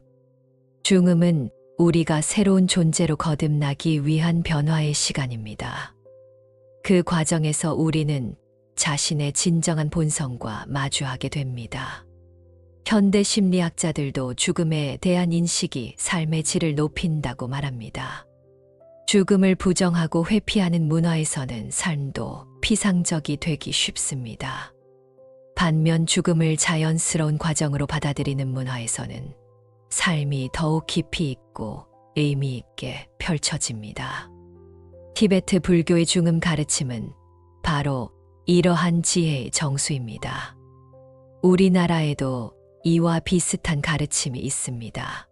중음은 우리가 새로운 존재로 거듭나기 위한 변화의 시간입니다. 그 과정에서 우리는 자신의 진정한 본성과 마주하게 됩니다. 현대 심리학자들도 죽음에 대한 인식이 삶의 질을 높인다고 말합니다. 죽음을 부정하고 회피하는 문화에서는 삶도 피상적이 되기 쉽습니다. 반면 죽음을 자연스러운 과정으로 받아들이는 문화에서는 삶이 더욱 깊이 있고 의미 있게 펼쳐집니다. 티베트 불교의 중음 가르침은 바로 이러한 지혜의 정수입니다. 우리나라에도 이와 비슷한 가르침이 있습니다.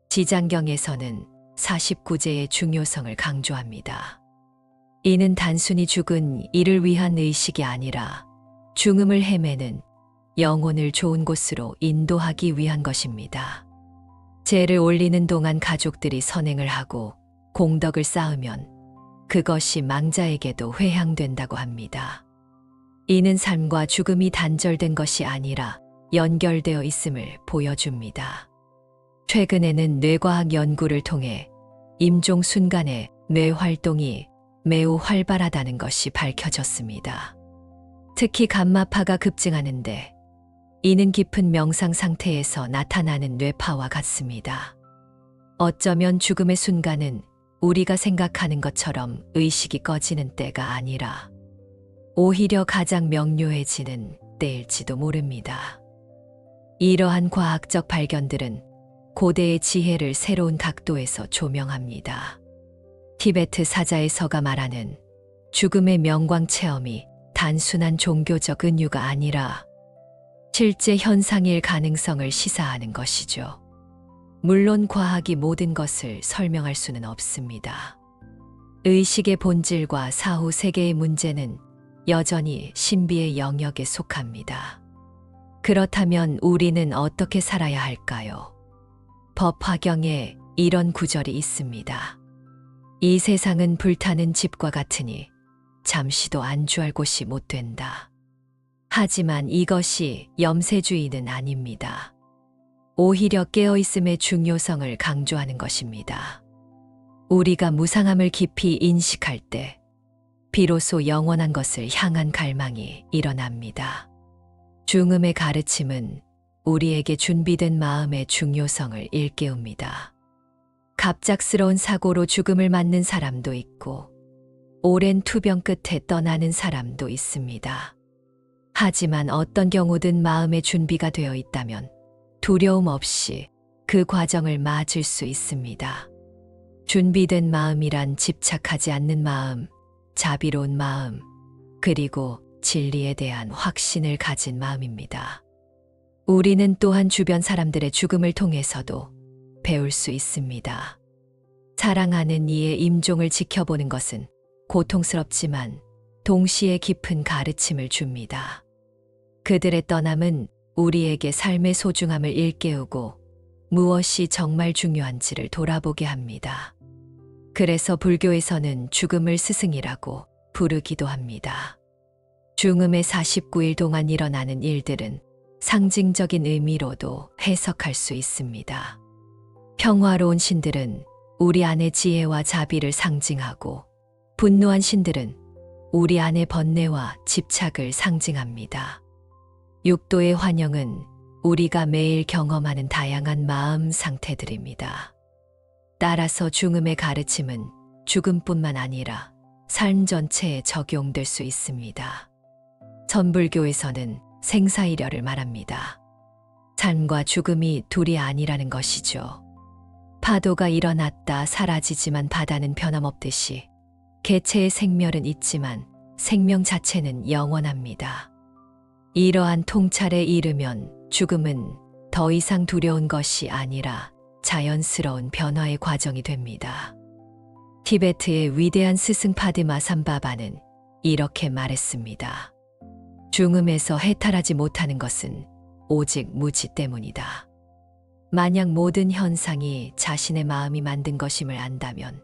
지장경에서는 49제의 중요성을 강조합니다. 이는 단순히 죽은 이를 위한 의식이 아니라 죽음을 헤매는 영혼을 좋은 곳으로 인도하기 위한 것입니다. 제를 올리는 동안 가족들이 선행을 하고 공덕을 쌓으면 그것이 망자에게도 회향된다고 합니다. 이는 삶과 죽음이 단절된 것이 아니라 연결되어 있음을 보여줍니다. 최근에는 뇌과학 연구를 통해 임종 순간의 뇌 활동이 매우 활발하다는 것이 밝혀졌습니다. 특히 감마파가 급증하는데 이는 깊은 명상 상태에서 나타나는 뇌파와 같습니다. 어쩌면 죽음의 순간은 우리가 생각하는 것처럼 의식이 꺼지는 때가 아니라 오히려 가장 명료해지는 때일지도 모릅니다. 이러한 과학적 발견들은 고대의 지혜를 새로운 각도에서 조명합니다. 티베트 사자에서가 말하는 죽음의 명광 체험이 단순한 종교적 은유가 아니라 실제 현상일 가능성을 시사하는 것이죠. 물론 과학이 모든 것을 설명할 수는 없습니다. 의식의 본질과 사후 세계의 문제는 여전히 신비의 영역에 속합니다. 그렇다면 우리는 어떻게 살아야 할까요? 법화경에 이런 구절이 있습니다. 이 세상은 불타는 집과 같으니 잠시도 안주할 곳이 못 된다. 하지만 이것이 염세주의는 아닙니다. 오히려 깨어있음의 중요성을 강조하는 것입니다. 우리가 무상함을 깊이 인식할 때 비로소 영원한 것을 향한 갈망이 일어납니다. 죽음의 가르침은 우리에게 준비된 마음의 중요성을 일깨웁니다. 갑작스러운 사고로 죽음을 맞는 사람도 있고 오랜 투병 끝에 떠나는 사람도 있습니다. 하지만 어떤 경우든 마음의 준비가 되어 있다면 두려움 없이 그 과정을 맞을 수 있습니다. 준비된 마음이란 집착하지 않는 마음, 자비로운 마음, 그리고 진리에 대한 확신을 가진 마음입니다. 우리는 또한 주변 사람들의 죽음을 통해서도 배울 수 있습니다. 사랑하는 이의 임종을 지켜보는 것은 고통스럽지만 동시에 깊은 가르침을 줍니다. 그들의 떠남은 우리에게 삶의 소중함을 일깨우고 무엇이 정말 중요한지를 돌아보게 합니다. 그래서 불교에서는 죽음을 스승이라고 부르기도 합니다. 죽음의 49일 동안 일어나는 일들은 상징적인 의미로도 해석할 수 있습니다. 평화로운 신들은 우리 안의 지혜와 자비를 상징하고 분노한 신들은 우리 안의 번뇌와 집착을 상징합니다. 육도의 환영은 우리가 매일 경험하는 다양한 마음 상태들입니다. 따라서 죽음의 가르침은 죽음뿐만 아니라 삶 전체에 적용될 수 있습니다. 천불교에서는 생사이려를 말합니다. 삶과 죽음이 둘이 아니라는 것이죠. 파도가 일어났다 사라지지만 바다는 변함없듯이 개체의 생멸은 있지만 생명 자체는 영원합니다. 이러한 통찰에 이르면 죽음은 더 이상 두려운 것이 아니라 자연스러운 변화의 과정이 됩니다. 티베트의 위대한 스승 파드마 삼바바는 이렇게 말했습니다. 죽음에서 해탈하지 못하는 것은 오직 무지 때문이다. 만약 모든 현상이 자신의 마음이 만든 것임을 안다면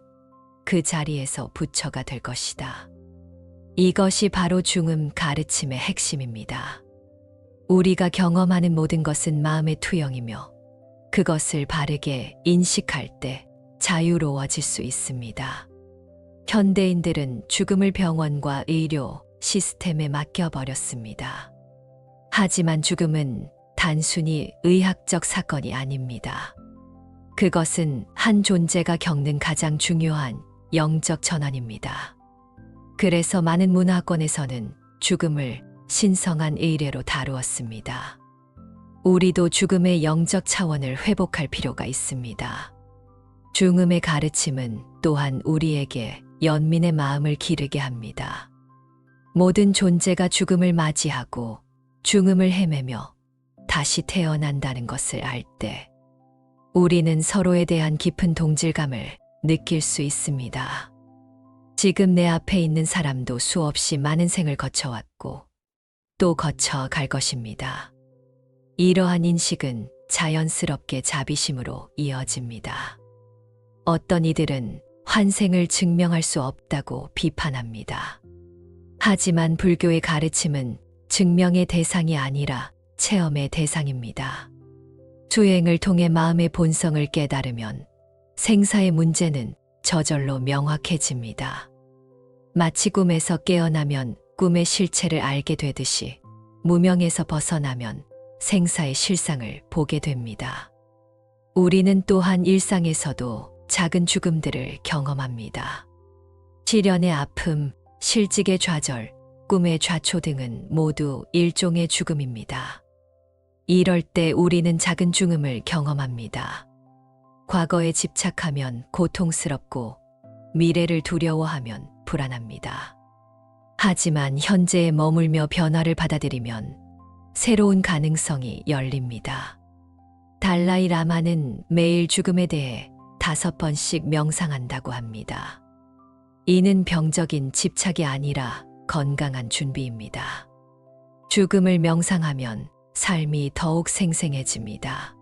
그 자리에서 부처가 될 것이다. 이것이 바로 죽음 가르침의 핵심입니다. 우리가 경험하는 모든 것은 마음의 투영이며 그것을 바르게 인식할 때 자유로워질 수 있습니다. 현대인들은 죽음을 병원과 의료 시스템에 맡겨버렸습니다. 하지만 죽음은 단순히 의학적 사건이 아닙니다. 그것은 한 존재가 겪는 가장 중요한 영적 전환입니다. 그래서 많은 문화권에서는 죽음을 신성한 의례로 다루었습니다. 우리도 죽음의 영적 차원을 회복할 필요가 있습니다. 죽음의 가르침은 또한 우리에게 연민의 마음을 기르게 합니다. 모든 존재가 죽음을 맞이하고 죽음을 헤매며 다시 태어난다는 것을 알 때 우리는 서로에 대한 깊은 동질감을 느낄 수 있습니다. 지금 내 앞에 있는 사람도 수없이 많은 생을 거쳐왔고 또 거쳐 갈 것입니다. 이러한 인식은 자연스럽게 자비심으로 이어집니다. 어떤 이들은 환생을 증명할 수 없다고 비판합니다. 하지만 불교의 가르침은 증명의 대상이 아니라 체험의 대상입니다. 수행을 통해 마음의 본성을 깨달으면 생사의 문제는 저절로 명확해집니다. 마치 꿈에서 깨어나면 꿈의 실체를 알게 되듯이 무명에서 벗어나면 생사의 실상을 보게 됩니다. 우리는 또한 일상에서도 작은 죽음들을 경험합니다. 시련의 아픔, 실직의 좌절, 꿈의 좌초 등은 모두 일종의 죽음입니다. 이럴 때 우리는 작은 죽음을 경험합니다. 과거에 집착하면 고통스럽고 미래를 두려워하면 불안합니다. 하지만 현재에 머물며 변화를 받아들이면 새로운 가능성이 열립니다. 달라이 라마는 매일 죽음에 대해 5번씩 명상한다고 합니다. 이는 병적인 집착이 아니라 건강한 준비입니다. 죽음을 명상하면 삶이 더욱 생생해집니다.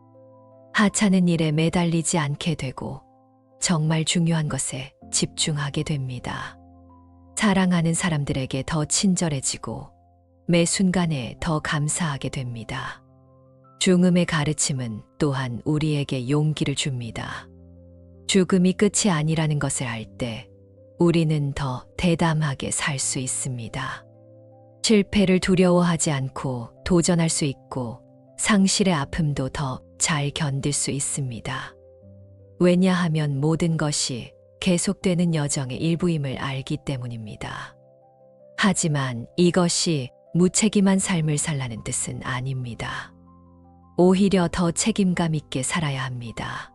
하찮은 일에 매달리지 않게 되고 정말 중요한 것에 집중하게 됩니다. 사랑하는 사람들에게 더 친절해지고 매 순간에 더 감사하게 됩니다. 죽음의 가르침은 또한 우리에게 용기를 줍니다. 죽음이 끝이 아니라는 것을 알 때 우리는 더 대담하게 살 수 있습니다. 실패를 두려워하지 않고 도전할 수 있고 상실의 아픔도 더 잘 견딜 수 있습니다. 왜냐하면 모든 것이 계속되는 여정의 일부임을 알기 때문입니다. 하지만 이것이 무책임한 삶을 살라는 뜻은 아닙니다. 오히려 더 책임감 있게 살아야 합니다.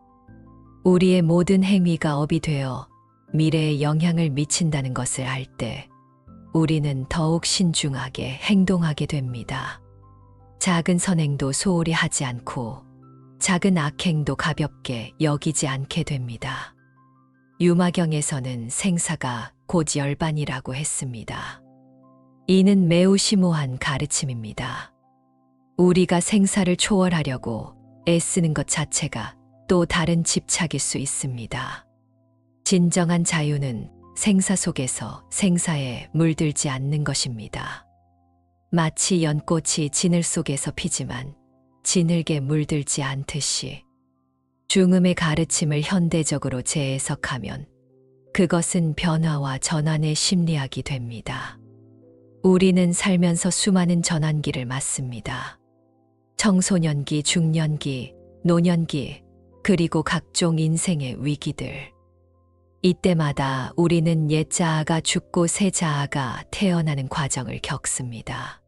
우리의 모든 행위가 업이 되어 미래에 영향을 미친다는 것을 알 때 우리는 더욱 신중하게 행동하게 됩니다. 작은 선행도 소홀히 하지 않고 작은 악행도 가볍게 여기지 않게 됩니다. 유마경에서는 생사가 곧 열반이라고 했습니다. 이는 매우 심오한 가르침입니다. 우리가 생사를 초월하려고 애쓰는 것 자체가 또 다른 집착일 수 있습니다. 진정한 자유는 생사 속에서 생사에 물들지 않는 것입니다. 마치 연꽃이 진을 속에서 피지만 진흙에 물들지 않듯이 죽음의 가르침을 현대적으로 재해석하면 그것은 변화와 전환의 심리학이 됩니다. 우리는 살면서 수많은 전환기를 맞습니다. 청소년기, 중년기, 노년기, 그리고 각종 인생의 위기들. 이때마다 우리는 옛 자아가 죽고 새 자아가 태어나는 과정을 겪습니다.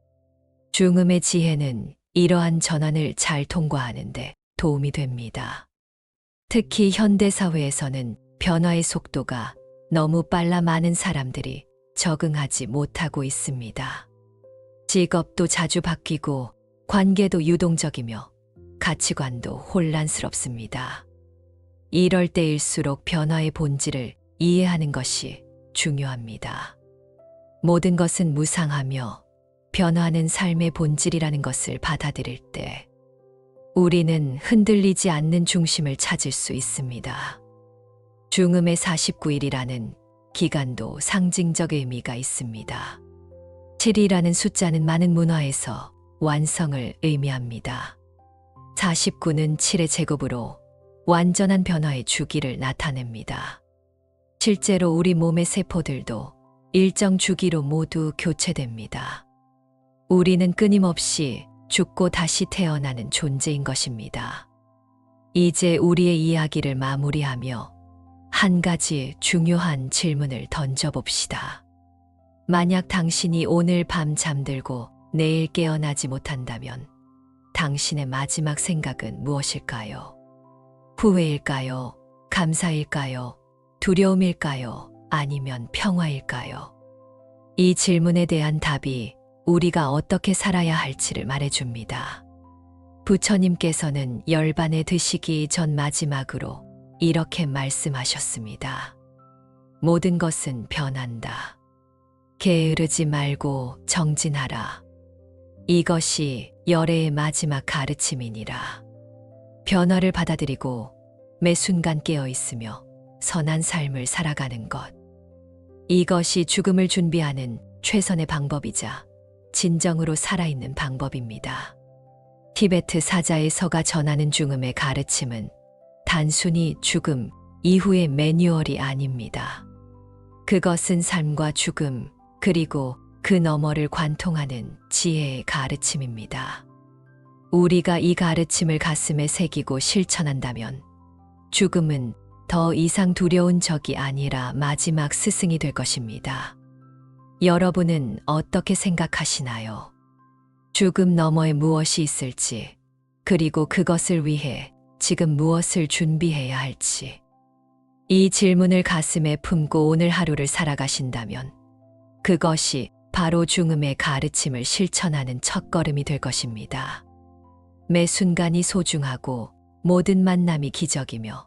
죽음의 지혜는 이러한 전환을 잘 통과하는 데 도움이 됩니다. 특히 현대사회에서는 변화의 속도가 너무 빨라 많은 사람들이 적응하지 못하고 있습니다. 직업도 자주 바뀌고 관계도 유동적이며 가치관도 혼란스럽습니다. 이럴 때일수록 변화의 본질을 이해하는 것이 중요합니다. 모든 것은 무상하며 변화하는 삶의 본질이라는 것을 받아들일 때 우리는 흔들리지 않는 중심을 찾을 수 있습니다. 죽음의 49일이라는 기간도 상징적 의미가 있습니다. 7이라는 숫자는 많은 문화에서 완성을 의미합니다. 49는 7의 제곱으로 완전한 변화의 주기를 나타냅니다. 실제로 우리 몸의 세포들도 일정 주기로 모두 교체됩니다. 우리는 끊임없이 죽고 다시 태어나는 존재인 것입니다. 이제 우리의 이야기를 마무리하며 한 가지 중요한 질문을 던져봅시다. 만약 당신이 오늘 밤 잠들고 내일 깨어나지 못한다면 당신의 마지막 생각은 무엇일까요? 후회일까요? 감사일까요? 두려움일까요? 아니면 평화일까요? 이 질문에 대한 답이 우리가 어떻게 살아야 할지를 말해줍니다. 부처님께서는 열반에 드시기 전 마지막으로 이렇게 말씀하셨습니다. 모든 것은 변한다. 게으르지 말고 정진하라. 이것이 열애의 마지막 가르침이니라. 변화를 받아들이고 매 순간 깨어 있으며 선한 삶을 살아가는 것. 이것이 죽음을 준비하는 최선의 방법이자 진정으로 살아있는 방법입니다. 티베트 사자에서가 전하는 죽음의 가르침은 단순히 죽음 이후의 매뉴얼이 아닙니다. 그것은 삶과 죽음, 그리고 그 너머를 관통하는 지혜의 가르침입니다. 우리가 이 가르침을 가슴에 새기고 실천한다면 죽음은 더 이상 두려운 적이 아니라 마지막 스승이 될 것입니다. 여러분은 어떻게 생각하시나요? 죽음 너머에 무엇이 있을지, 그리고 그것을 위해 지금 무엇을 준비해야 할지. 이 질문을 가슴에 품고 오늘 하루를 살아가신다면 그것이 바로 죽음의 가르침을 실천하는 첫걸음이 될 것입니다. 매 순간이 소중하고 모든 만남이 기적이며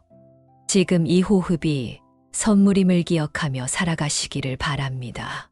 지금 이 호흡이 선물임을 기억하며 살아가시기를 바랍니다.